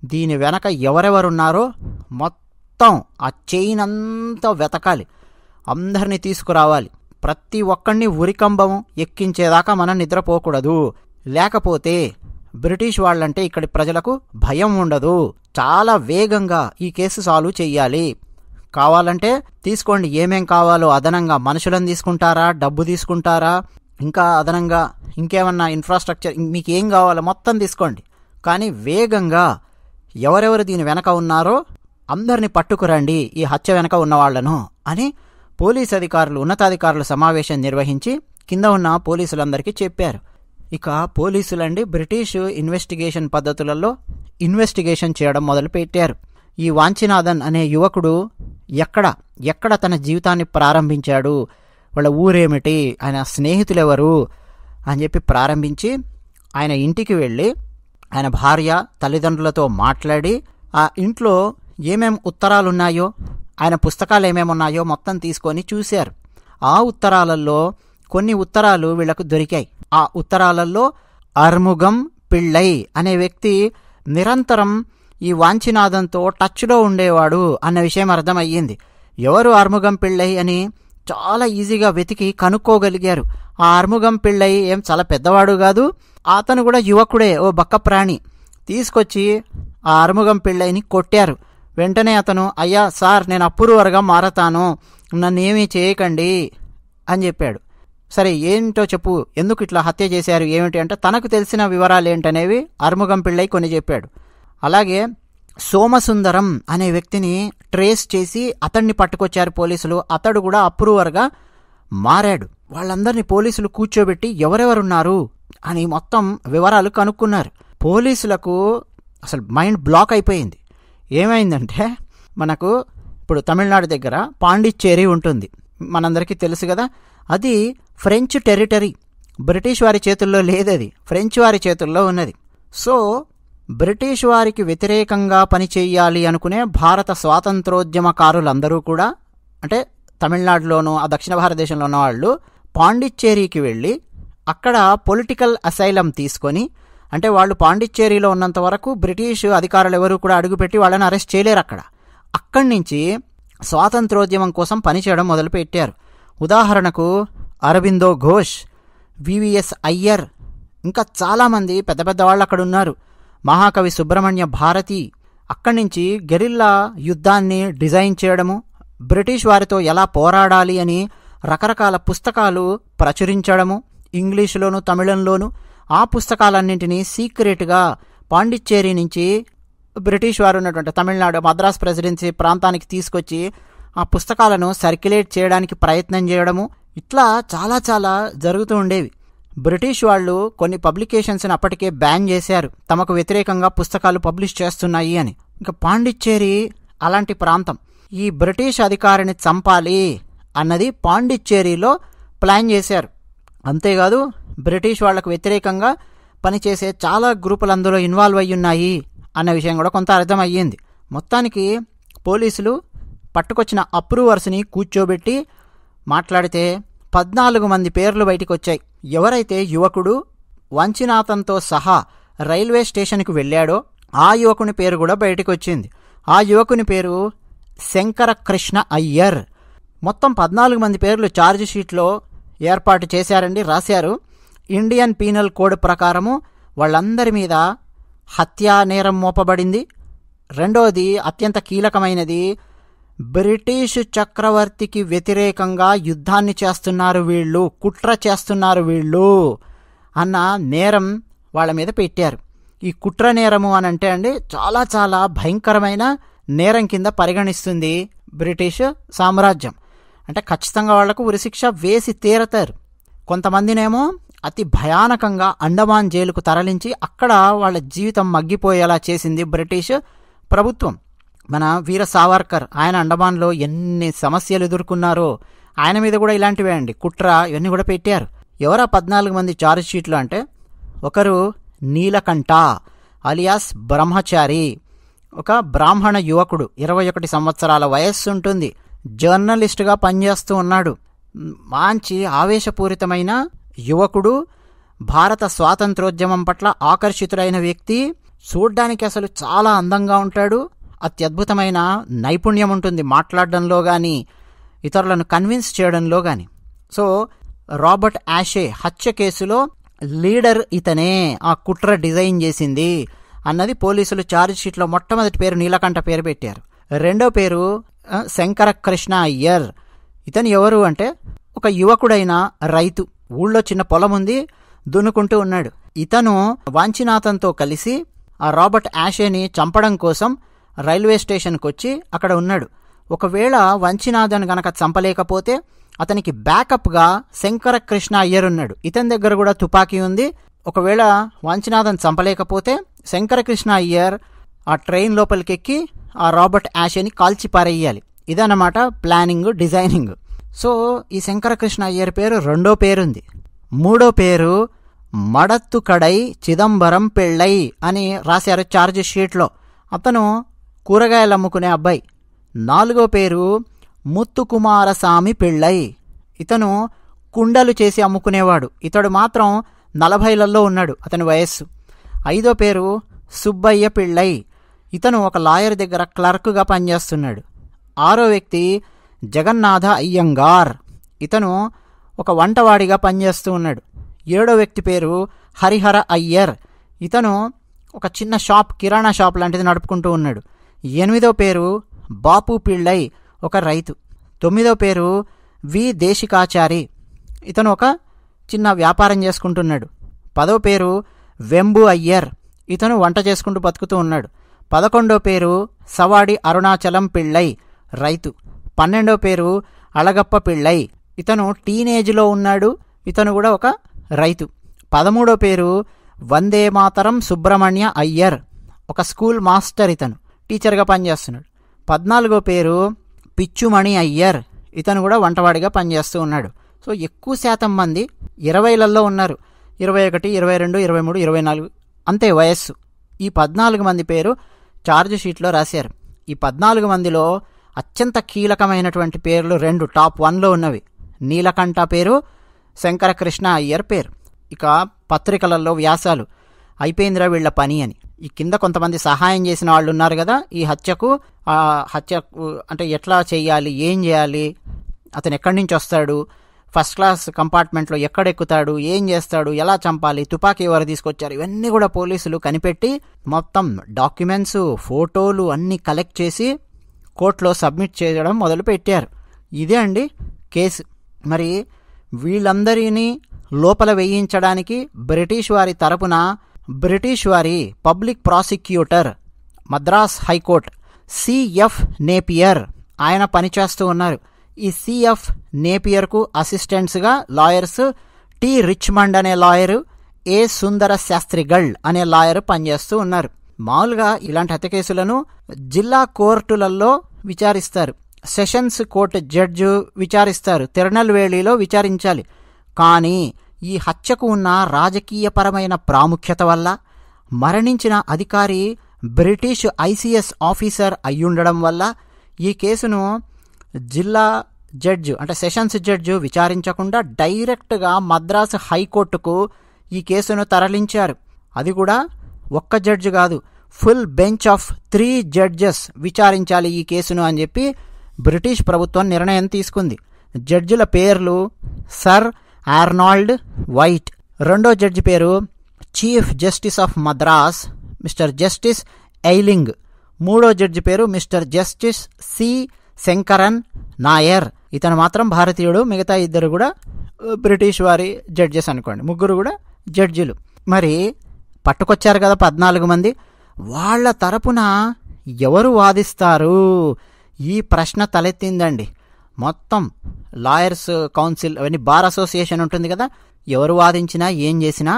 దీని వెనక ఎవరెవరున్నారో మొత్తం ఆ చైన్ అంతా వెతకాలి, అందరినీ తీసుకురావాలి, ప్రతి ఒక్కడిని ఉరికంబం ఎక్కించేదాకా మనం నిద్రపోకూడదు, లేకపోతే బ్రిటిష్ వాళ్ళంటే ఇక్కడి ప్రజలకు భయం ఉండదు, చాలా వేగంగా ఈ కేసు సాల్వ్ చెయ్యాలి, కావాలంటే తీసుకోండి, ఏమేం కావాలో అదనంగా మనుషులను తీసుకుంటారా, డబ్బు తీసుకుంటారా, ఇంకా అదనంగా ఇంకేమన్నా ఇన్ఫ్రాస్ట్రక్చర్ మీకు ఏం కావాలో మొత్తం తీసుకోండి, కానీ వేగంగా ఎవరెవరు దీని వెనక ఉన్నారో అందరినీ పట్టుకురండి, ఈ హత్య వెనక ఉన్నవాళ్లను అని పోలీస్ అధికారులు, ఉన్నతాధికారులు సమావేశం నిర్వహించి కింద ఉన్న పోలీసులందరికీ చెప్పారు. ఇక పోలీసులండి బ్రిటిష్ ఇన్వెస్టిగేషన్ పద్ధతులలో ఇన్వెస్టిగేషన్ చేయడం మొదలుపెట్టారు. ఈ వాంచినాథన్ అనే యువకుడు ఎక్కడ తన జీవితాన్ని ప్రారంభించాడు, వాళ్ళ ఊరేమిటి, ఆయన స్నేహితులెవరు అని చెప్పి ప్రారంభించి ఆయన ఇంటికి వెళ్ళి ఆయన భార్య తల్లిదండ్రులతో మాట్లాడి ఆ ఇంట్లో ఏమేం ఉత్తరాలున్నాయో, ఆయన పుస్తకాలు ఏమేమి ఉన్నాయో మొత్తం తీసుకొని చూశారు. ఆ ఉత్తరాలలో కొన్ని ఉత్తరాలు వీళ్లకు దొరికాయి. ఆ ఉత్తరాలలో అర్ముగం పిళ్ళై అనే వ్యక్తి నిరంతరం ఈ వాంచినాథన్తో టచ్లో ఉండేవాడు అన్న విషయం అర్థమయ్యింది. ఎవరు అర్ముగం పిళ్ళై అని చాలా ఈజీగా వెతికి కనుక్కోగలిగారు. ఆ అర్ముగం పిళ్ళై ఏం చాలా పెద్దవాడు కాదు, అతను కూడా యువకుడే, ఓ బక్క ప్రాణి. తీసుకొచ్చి ఆ అర్ముగం పిళ్ళైని కొట్టారు. వెంటనే అతను, అయ్యా సార్, నేను అప్రూవర్గా మారతాను, నన్నేమీ చేయకండి అని చెప్పాడు. సరే ఏంటో చెప్పు, ఎందుకు ఇట్లా హత్య చేశారు ఏమిటి అంటే తనకు తెలిసిన వివరాలు ఏంటనేవి అర్ముగం పిళ్ళై కొన్ని చెప్పాడు. అలాగే సోమసుందరం అనే వ్యక్తిని ట్రేస్ చేసి అతన్ని పట్టుకొచ్చారు పోలీసులు. అతడు కూడా అప్రూవర్గా మారాడు. వాళ్ళందరినీ పోలీసులు కూర్చోబెట్టి ఎవరెవరున్నారు అని మొత్తం వివరాలు కనుక్కున్నారు. పోలీసులకు అసలు మైండ్ బ్లాక్ అయిపోయింది. ఏమైందంటే, మనకు ఇప్పుడు తమిళనాడు దగ్గర పాండిచ్చేరి ఉంటుంది, మనందరికీ తెలుసు కదా, అది ఫ్రెంచ్ టెరిటరీ. బ్రిటిష్ వారి చేతుల్లో లేదది, ఫ్రెంచ్ వారి చేతుల్లో ఉన్నది. సో బ్రిటిష్ వారికి వ్యతిరేకంగా పనిచేయాలి అనుకునే భారత స్వాతంత్రోద్యమకారులందరూ కూడా, అంటే తమిళనాడులోనూ ఆ దక్షిణ భారతదేశంలో ఉన్న వాళ్ళు పాండిచ్చేరికి వెళ్ళి అక్కడ పొలిటికల్ అసైలం తీసుకొని, అంటే వాళ్ళు పాండిచ్చేరిలో ఉన్నంత వరకు బ్రిటిష్ అధికారులు ఎవరూ కూడా అడుగుపెట్టి వాళ్ళని అరెస్ట్ చేయలేరు. అక్కడి నుంచి స్వాతంత్రోద్యమం కోసం పనిచేయడం మొదలుపెట్టారు. ఉదాహరణకు అరబిందో ఘోష్, వివిఎస్ అయ్యర్, ఇంకా చాలామంది పెద్ద పెద్ద వాళ్ళు అక్కడ ఉన్నారు. మహాకవి సుబ్రహ్మణ్య భారతి. అక్కడి నుంచి గెరిల్లా యుద్ధాన్ని డిజైన్ చేయడము, బ్రిటిష్ వారితో ఎలా పోరాడాలి అని రకరకాల పుస్తకాలు ప్రచురించడము, ఇంగ్లీషులోను తమిళంలోను. ఆ పుస్తకాలన్నింటినీ సీక్రెట్గా పాండిచ్చేరి నుంచి బ్రిటిష్ వారు ఉన్నటువంటి తమిళనాడు మద్రాస్ ప్రెసిడెన్సీ ప్రాంతానికి తీసుకొచ్చి ఆ పుస్తకాలను సర్క్యులేట్ చేయడానికి ప్రయత్నం చేయడము, ఇట్లా చాలా చాలా జరుగుతూ ఉండేవి. బ్రిటిష్ వాళ్ళు కొన్ని పబ్లికేషన్స్ని అప్పటికే బ్యాన్ చేశారు, తమకు వ్యతిరేకంగా పుస్తకాలు పబ్లిష్ చేస్తున్నాయి అని. ఇంకా పాండిచ్చేరి అలాంటి ప్రాంతం. ఈ బ్రిటిష్ అధికారిని చంపాలి అన్నది పాండిచ్చేరిలో ప్లాన్ చేశారు. అంతేకాదు బ్రిటిష్ వాళ్లకు వ్యతిరేకంగా పనిచేసే చాలా గ్రూపులు అందులో ఇన్వాల్వ్ అయ్యి ఉన్నాయి అన్న విషయం కూడా కొంత అర్థమయ్యింది. మొత్తానికి పోలీసులు పట్టుకొచ్చిన అప్రూవర్స్ని కూర్చోబెట్టి మాట్లాడితే 14 మంది పేర్లు బయటికి వచ్చాయి. ఎవరైతే యువకుడు వంచినాథన్తో సహా రైల్వే స్టేషన్కి వెళ్ళాడో ఆ యువకుని పేరు కూడా బయటికి వచ్చింది. ఆ యువకుని పేరు శంకర కృష్ణ అయ్యర్. మొత్తం 14 మంది పేర్లు ఛార్జ్ షీట్లో ఏర్పాటు చేశారండి, రాశారు. ఇండియన్ పీనల్ కోడ్ ప్రకారము వాళ్ళందరి మీద హత్యా నేరం మోపబడింది. రెండోది అత్యంత కీలకమైనది, బ్రిటిష్ చక్రవర్తికి వ్యతిరేకంగా యుద్ధాన్ని చేస్తున్నారు వీళ్ళు, కుట్ర చేస్తున్నారు వీళ్ళు అన్న నేరం వాళ్ళ మీద పెట్టారు. ఈ కుట్ర నేరము అని అంటే అండి చాలా చాలా భయంకరమైన నేరం కింద పరిగణిస్తుంది బ్రిటిష్ సామ్రాజ్యం. అంటే ఖచ్చితంగా వాళ్లకు ఉరిశిక్ష వేసి తీరతారు. కొంతమందినేమో అతి భయానకంగా అండమాన్ జైలుకు తరలించి అక్కడ వాళ్ళ జీవితం మగ్గిపోయేలా చేసింది బ్రిటిష్ ప్రభుత్వం. మన వీర సావర్కర్, ఆయన అండమాన్లో ఎన్ని సమస్యలు ఎదుర్కొన్నారో, ఆయన మీద కూడా ఇలాంటివే అండి, కుట్ర ఇవన్నీ కూడా పెట్టారు. ఎవరా 14 మంది ఛార్జ్ షీట్లు అంటే, ఒకరు నీలకంఠ అలియాస్ బ్రహ్మచారి, ఒక బ్రాహ్మణ యువకుడు, 21 సంవత్సరాల వయస్సు ఉంటుంది, జర్నలిస్టుగా పనిచేస్తూ ఉన్నాడు. మంచి ఆవేశపూరితమైన యువకుడు, భారత స్వాతంత్రోద్యమం పట్ల ఆకర్షితుడైన వ్యక్తి, చూడ్డానికి అసలు చాలా అందంగా ఉంటాడు, అత్యద్భుతమైన నైపుణ్యం ఉంటుంది మాట్లాడడంలో కానీ ఇతరులను కన్విన్స్ చేయడంలో కానీ. సో రాబర్ట్ యాషే హత్య కేసులో లీడర్ ఇతనే, ఆ కుట్ర డిజైన్ చేసింది అన్నది పోలీసులు ఛార్జ్ షీట్లో మొట్టమొదటి పేరు నీలకంఠ పేరు పెట్టారు. రెండో పేరు శంకర కృష్ణ అయ్యర్. ఇతను ఎవరు అంటే ఒక యువకుడైన రైతు, ఊళ్ళో చిన్న పొలం ఉంది, దున్నుకుంటూ ఉన్నాడు. ఇతను వాంచినాథన్తో కలిసి ఆ రాబర్ట్ యాషేని చంపడం కోసం రైల్వే స్టేషన్కి వచ్చి అక్కడ ఉన్నాడు. ఒకవేళ వంచినాథన్ గనక చంపలేకపోతే అతనికి బ్యాకప్గా శంకర కృష్ణ అయ్యర్ ఉన్నాడు. ఇతని దగ్గర కూడా తుపాకీ ఉంది. ఒకవేళ వంచినాథన్ చంపలేకపోతే శంకర కృష్ణ అయ్యర్ ఆ ట్రైన్ లోపలికి ఎక్కి ఆ రాబర్ట్ యాషేని కాల్చి పారేయాలి. ఇదన్నమాట ప్లానింగ్, డిజైనింగ్. సో ఈ శంకర కృష్ణ అయ్యర్ పేరు రెండో పేరుంది. మూడో పేరు మడత్తు కడై చిదంబరం పెళ్ళై అని రాశారు ఛార్జ్ షీట్లో. అతను కూరగాయలు అమ్ముకునే అబ్బాయి. నాలుగో పేరు ముత్తుకుమారస్వామి పెళ్ళై. ఇతను కుండలు చేసి అమ్ముకునేవాడు. ఇతడు మాత్రం 40లలో ఉన్నాడు అతని వయస్సు. ఐదో పేరు సుబ్బయ్య పెళ్ళై. ఇతను ఒక లాయర్ దగ్గర క్లర్క్గా పనిచేస్తున్నాడు. ఆరో వ్యక్తి జగన్నాథ అయ్యంగార్. ఇతను ఒక వంటవాడిగా పనిచేస్తూ ఉన్నాడు. ఏడో వ్యక్తి పేరు హరిహర అయ్యర్. ఇతను ఒక చిన్న షాప్, కిరాణా షాప్ లాంటిది నడుపుకుంటూ ఉన్నాడు. ఎనిమిదో పేరు బాపు పిళ్ళై, ఒక రైతు. తొమ్మిదో పేరు వి దేశికాచారి. ఇతను ఒక చిన్న వ్యాపారం చేసుకుంటున్నాడు. 10వ పేరు వెంబు అయ్యర్. ఇతను వంట చేసుకుంటూ బతుకుతూ ఉన్నాడు. 11వ పేరు సవాడి అరుణాచలం పిళ్ళై, రైతు. 12వ పేరు అళగప్ప పిళ్ళై. ఇతను టీనేజ్లో ఉన్నాడు. ఇతను కూడా ఒక రైతు. 13వ పేరు వందే మాతరం సుబ్రహ్మణ్య అయ్యర్, ఒక స్కూల్ మాస్టర్. ఇతను టీచర్గా పనిచేస్తున్నాడు. 14వ పేరు పిచ్చుమణి అయ్యర్. ఇతను కూడా వంటవాడిగా పనిచేస్తూ ఉన్నాడు. సో ఎక్కువ శాతం మంది 20లలో ఉన్నారు. 21, 22, 23, 24 అంతే వయస్సు. ఈ 14 మంది పేరు ఛార్జ్ షీట్లో రాశారు. ఈ 14 మందిలో అత్యంత కీలకమైనటువంటి పేర్లు 2 టాప్ 1లో ఉన్నవి. నీలకంఠ పేరు, శంకరకృష్ణ అయ్యర్ పేరు. ఇక పత్రికలలో వ్యాసాలు, అయిపోయిందిరా వీళ్ళ పని అని. ఈ కింద కొంతమంది సహాయం చేసిన వాళ్ళు ఉన్నారు కదా, ఈ హత్యకు అంటే ఎట్లా చేయాలి, ఏం చేయాలి, అతను ఎక్కడి నుంచి వస్తాడు, ఫస్ట్ క్లాస్ కంపార్ట్మెంట్లో ఎక్కడెక్కుతాడు, ఏం చేస్తాడు, ఎలా చంపాలి, తుపాకీ ఎవరు తీసుకొచ్చారు, ఇవన్నీ కూడా పోలీసులు కనిపెట్టి మొత్తం డాక్యుమెంట్స్, ఫోటోలు అన్నీ కలెక్ట్ చేసి కోర్టులో సబ్మిట్ చేయడం మొదలుపెట్టారు. ఇదే అండి కేసు. మరి వీళ్ళందరినీ లోపల వేయించడానికి బ్రిటిష్ వారి తరపున బ్రిటిష్ వారి public prosecutor Madras high court CF Napier ఆయన పనిచేస్తూ ఉన్నారు. ఈ సిఎఫ్ నేపియర్కు అసిస్టెంట్స్గా లాయర్స్ టి రిచ్మండ్ అనే లాయరు, ఏ సుందర శాస్త్రిగళ్ అనే లాయర్ పనిచేస్తూ ఉన్నారు. మామూలుగా ఇలాంటి హత్య కేసులను జిల్లా కోర్టులలో విచారిస్తారు. సెషన్స్ కోర్టు జడ్జి విచారిస్తారు, తిరునల్వేలిలో విచారించాలి. కానీ ఈ హత్యకు ఉన్న రాజకీయపరమైన ప్రాముఖ్యత వల్ల మరణించిన అధికారి బ్రిటిష్ ఐసిఎస్ ఆఫీసర్ అయ్యుండడం వల్ల ఈ కేసును జిల్లా జడ్జి అంటే సెషన్స్ జడ్జి విచారించకుండా డైరెక్ట్గా మద్రాసు హైకోర్టుకు ఈ కేసును తరలించారు. అది కూడా ఒక్క జడ్జి కాదు, ఫుల్ బెంచ్ ఆఫ్ 3 జడ్జెస్ విచారించాలి ఈ కేసును అని చెప్పి బ్రిటిష్ ప్రభుత్వం నిర్ణయం తీసుకుంది. జడ్జిల పేర్లు సర్ ఆర్నాల్డ్ వైట్, రెండో జడ్జి పేరు chief justice of Madras mister justice Ayling, మూడో జడ్జి పేరు mister justice C Sankaran Nair. ఇతను మాత్రం భారతీయుడు, మిగతా ఇద్దరు కూడా బ్రిటిష్ వారి జడ్జెస్ అనుకోండి, ముగ్గురు కూడా జడ్జిలు. మరి పట్టుకొచ్చారు కదా 14 మంది, వాళ్ళ తరపున ఎవరు వాదిస్తారు ఈ ప్రశ్న తలెత్తిందండి. మొత్తం లాయర్స్ కౌన్సిల్ అవన్నీ బార్ అసోసియేషన్ ఉంటుంది కదా, ఎవరు వాదించినా ఏం చేసినా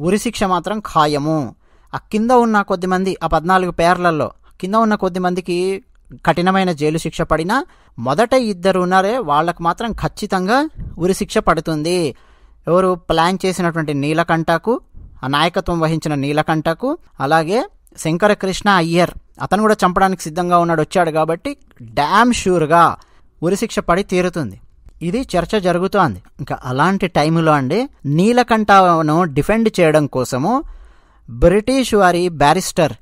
ఉరిశిక్ష మాత్రం ఖాయము. ఆ కింద ఉన్న కొద్దిమంది, ఆ 14 పేర్లలో కింద ఉన్న కొద్దిమందికి కఠినమైన జైలు శిక్ష పడినా మొదట 2 ఉన్నారే వాళ్ళకు మాత్రం ఖచ్చితంగా ఉరిశిక్ష పడుతుంది. ఎవరు ప్లాన్ చేసినటువంటి నీలకంఠకు, ఆ నాయకత్వం వహించిన నీలకంఠకు, అలాగే శంకరకృష్ణ అయ్యర్ అతను కూడా చంపడానికి సిద్ధంగా ఉన్నాడు, వచ్చాడు కాబట్టి డ్యామ్ షూర్గా ఉరిశిక్ష పడి తీరుతుంది. ఇది చర్చ జరుగుతోంది. ఇంకా అలాంటి టైంలో అండి నీలకంఠను డిఫెండ్ చేయడం కోసము బ్రిటిష్ వారి బ్యారిస్టర్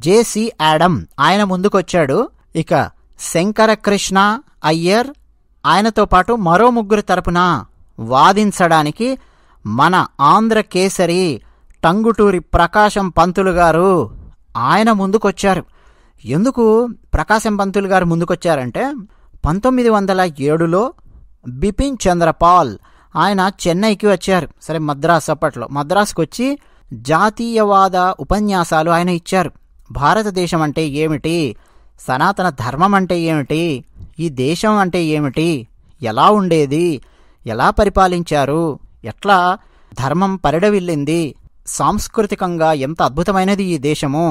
జేసి యాడమ్ ఆయన ముందుకొచ్చాడు. ఇక శంకరకృష్ణ అయ్యర్ ఆయనతో పాటు మరో 3 తరపున వాదించడానికి మన ఆంధ్ర కేసరి టంగుటూరి ప్రకాశం పంతులు గారు ఆయన ముందుకొచ్చారు. ఎందుకు ప్రకాశం పంతులు గారు ముందుకొచ్చారంటే 1907లో బిపిన్ చంద్రపాల్ ఆయన చెన్నైకి వచ్చారు. సరే మద్రాసు, అప్పట్లో మద్రాసుకు వచ్చి జాతీయవాద ఉపన్యాసాలు ఆయన ఇచ్చారు. భారతదేశం అంటే ఏమిటి, సనాతన ధర్మం అంటే ఏమిటి, ఈ దేశం అంటే ఏమిటి, ఎలా ఉండేది, ఎలా పరిపాలించారు, ఎట్లా ధర్మం పరిడవిల్లింది, సాంస్కృతికంగా ఎంత అద్భుతమైనది ఈ దేశము,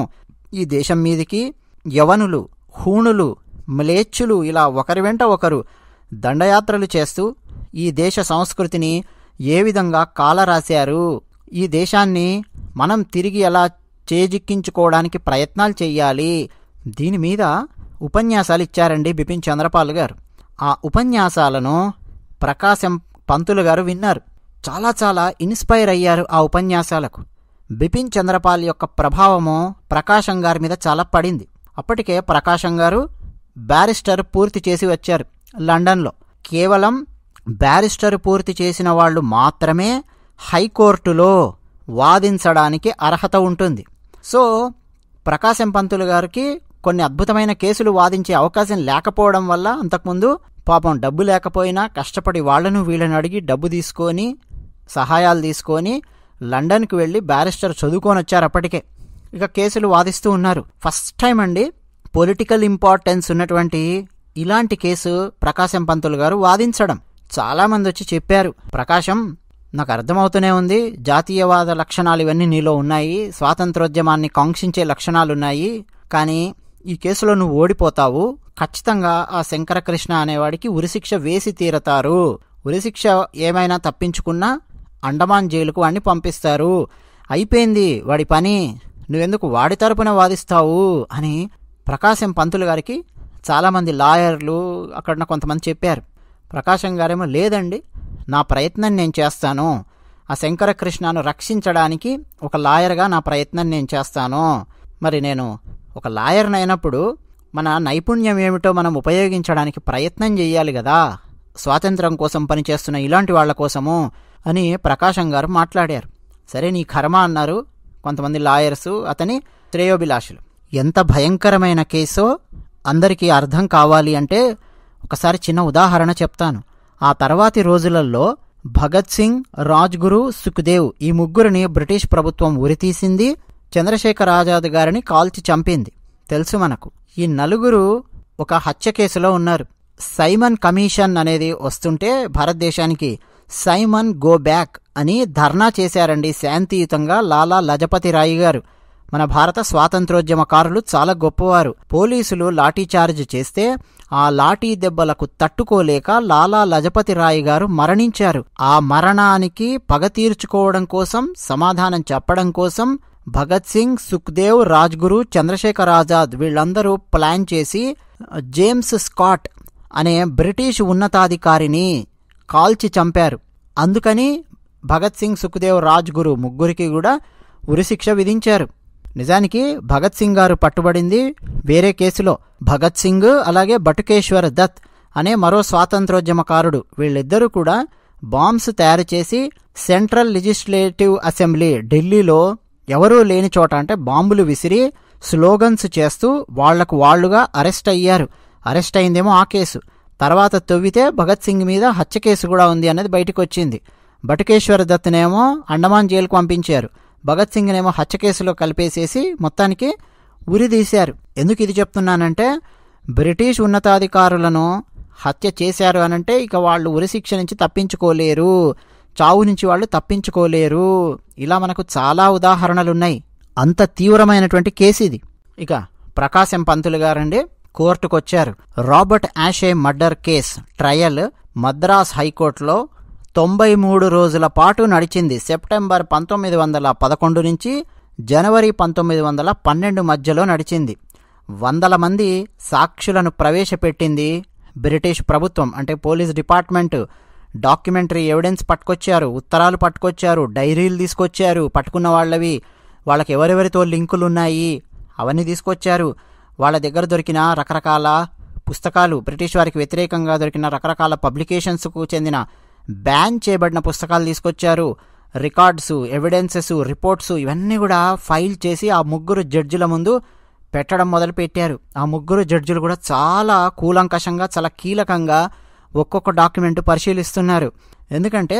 ఈ దేశం మీదికి యవనులు, హూణులు, మ్లేచ్చులు ఇలా ఒకరి వెంట ఒకరు దండయాత్రలు చేస్తూ ఈ దేశ సంస్కృతిని ఏ విధంగా కాలరాశారు, ఈ దేశాన్ని మనం తిరిగి ఎలా చేజిక్కించుకోవడానికి ప్రయత్నాలు చెయ్యాలి, దీని మీద ఉపన్యాసాలు ఇచ్చారండి బిపిన్ చంద్రపాల్ గారు. ఆ ఉపన్యాసాలను ప్రకాశం పంతులు గారు విన్నారు. చాలా చాలా ఇన్స్పైర్ అయ్యారు ఆ ఉపన్యాసాలకు. బిపిన్ చంద్రపాల్ యొక్క ప్రభావము ప్రకాశం గారి మీద చాలా పడింది. అప్పటికే ప్రకాశం గారు బ్యారిస్టర్ పూర్తి చేసి వచ్చారు లండన్లో. కేవలం బ్యారిస్టర్ పూర్తి చేసిన వాళ్ళు మాత్రమే హైకోర్టులో వాదించడానికి అర్హత ఉంటుంది. సో ప్రకాశం పంతులు గారికి కొన్ని అద్భుతమైన కేసులు వాదించే అవకాశం లేకపోవడం వల్ల అంతకుముందు పాపం డబ్బు లేకపోయినా కష్టపడి వాళ్లను వీళ్ళని అడిగి డబ్బు తీసుకొని సహాయాలు తీసుకొని లండన్కి వెళ్ళి బ్యారిస్టర్ చదువుకొని వచ్చారు. అప్పటికే ఇక కేసులు వాదిస్తూ ఉన్నారు. ఫస్ట్ టైం అండి పొలిటికల్ ఇంపార్టెన్స్ ఉన్నటువంటి ఇలాంటి కేసు ప్రకాశం పంతులు గారు వాదించడం. చాలామంది వచ్చి చెప్పారు, ప్రకాశం నాకు అర్థమవుతూనే ఉంది, జాతీయవాద లక్షణాలు ఇవన్నీ నీలో ఉన్నాయి, స్వాతంత్రోద్యమాన్ని కాంక్షించే లక్షణాలున్నాయి, కానీ ఈ కేసులో నువ్వు ఓడిపోతావు, ఖచ్చితంగా ఆ శంకరకృష్ణ అనేవాడికి ఉరిశిక్ష వేసి తీరతారు, ఉరిశిక్ష ఏమైనా తప్పించుకున్నా అండమాన్ జైలుకు వాడిని పంపిస్తారు, అయిపోయింది వాడి పని, నువ్వెందుకు వాడి తరపున వాదిస్తావు అని ప్రకాశం పంతులు గారికి చాలామంది లాయర్లు అక్కడ కొంతమంది చెప్పారు. ప్రకాశం గారేమో లేదండి, నా ప్రయత్నం నేను చేస్తాను, ఆ శంకరకృష్ణను రక్షించడానికి ఒక లాయర్గా నా ప్రయత్నం నేను చేస్తాను. మరి నేను ఒక లాయర్ని అయినప్పుడు మన నైపుణ్యం ఏమిటో మనం ఉపయోగించడానికి ప్రయత్నం చేయాలి కదా, స్వాతంత్రం కోసం పనిచేస్తున్న ఇలాంటి వాళ్ల కోసము అని ప్రకాశం గారు మాట్లాడారు. సరే నీ కర్మ అన్నారు కొంతమంది లాయర్సు, అతని శ్రేయోభిలాషులు. ఎంత భయంకరమైన కేసో అందరికీ అర్థం కావాలి అంటే ఒకసారి చిన్న ఉదాహరణ చెప్తాను. ఆ తర్వాతి రోజులలో భగత్ సింగ్, రాజ్గురు, సుఖ్దేవ్ ఈ ముగ్గురిని బ్రిటిష్ ప్రభుత్వం ఉరితీసింది, చంద్రశేఖర్ ఆజాద్ గారిని కాల్చి చంపింది తెలుసు మనకు. ఈ నలుగురు ఒక హత్య కేసులో ఉన్నారు. సైమన్ కమిషన్ అనేది వస్తుంటే భారతదేశానికి సైమన్ గో బ్యాక్ అని ధర్నా చేశారండి శాంతియుతంగా లాలా లజపతి రాయ్ గారు. మన భారత స్వాతంత్రోద్యమకారులు చాలా గొప్పవారు. పోలీసులు లాఠీచార్జ్ చేస్తే ఆ లాఠీ దెబ్బలకు తట్టుకోలేక లాలా లజపతి రాయ్ గారు మరణించారు. ఆ మరణానికి పగ తీర్చుకోవడం కోసం, సమాధానం చెప్పడం కోసం భగత్ సింగ్, సుఖ్దేవ్, రాజ్గురు, చంద్రశేఖర్ ఆజాద్ వీళ్ళందరూ ప్లాన్ చేసి జేమ్స్ స్కాట్ అనే బ్రిటిష్ ఉన్నతాధికారిని కాల్చి చంపారు. అందుకని భగత్ సింగ్, సుఖ్దేవ్, రాజ్గురు ముగ్గురికి కూడా ఉరిశిక్ష విధించారు. నిజానికి భగత్ సింగ్ గారు పట్టుబడింది వేరే కేసులో. భగత్ సింగ్ అలాగే బటుకేశ్వర్ దత్ అనే మరో స్వాతంత్రోద్యమకారుడు, వీళ్ళిద్దరూ కూడా బాంబ్స్ తయారు చేసి సెంట్రల్ లెజిస్లేటివ్ అసెంబ్లీ ఢిల్లీలో ఎవరూ లేని చోట అంటే బాంబులు విసిరి స్లోగన్స్ చేస్తూ వాళ్లకు వాళ్లుగా అరెస్ట్ అయ్యారు. అరెస్ట్ అయిందేమో ఆ కేసు. తర్వాత తవ్వితే భగత్ సింగ్ మీద హత్య కేసు కూడా ఉంది అనేది బయటకు వచ్చింది. బటుకేశ్వర్ దత్నేమో అండమాన్ జైలుకు పంపించారు, భగత్ సింగ్నేమో హత్య కేసులో కలిపేసేసి మొత్తానికి ఉరిదీశారు. ఎందుకు ఇది చెప్తున్నానంటే బ్రిటిష్ ఉన్నతాధికారులను హత్య చేశారు అనంటే ఇక వాళ్ళు ఉరిశిక్ష నుంచి తప్పించుకోలేరు, చావు నుంచి వాళ్ళు తప్పించుకోలేరు. ఇలా మనకు చాలా ఉదాహరణలున్నాయి. అంత తీవ్రమైనటువంటి కేసు ఇది. ఇక ప్రకాశం పంతులు గారండి కోర్టుకొచ్చారు. Robert Ashe murder case trial Madras హైకోర్టులో 93 రోజుల పాటు నడిచింది. సెప్టెంబర్ 1911 నుంచి జనవరి 1912 మధ్యలో నడిచింది. వందల మంది సాక్షులను ప్రవేశపెట్టింది బ్రిటిష్ ప్రభుత్వం. అంటే పోలీస్ డిపార్ట్మెంట్ డాక్యుమెంటరీ ఎవిడెన్స్ పట్టుకొచ్చారు, ఉత్తరాలు పట్టుకొచ్చారు, డైరీలు తీసుకొచ్చారు, పట్టుకున్న వాళ్ళవి, వాళ్ళకి ఎవరెవరితో లింకులున్నాయి అవన్నీ తీసుకొచ్చారు. వాళ్ళ దగ్గర దొరికిన రకరకాల పుస్తకాలు, బ్రిటిష్ వారికి వ్యతిరేకంగా దొరికిన రకరకాల పబ్లికేషన్స్కు చెందిన బ్యాన్ చేయబడిన పుస్తకాలు తీసుకొచ్చారు. రికార్డ్స్, ఎవిడెన్సెస్, రిపోర్ట్స్ ఇవన్నీ కూడా ఫైల్ చేసి ఆ ముగ్గురు జడ్జిల ముందు పెట్టడం మొదలుపెట్టారు. ఆ ముగ్గురు జడ్జిలు కూడా చాలా కూలంకషంగా, చాలా కీలకంగా ఒక్కొక్క డాక్యుమెంట్ పరిశీలిస్తున్నారు. ఎందుకంటే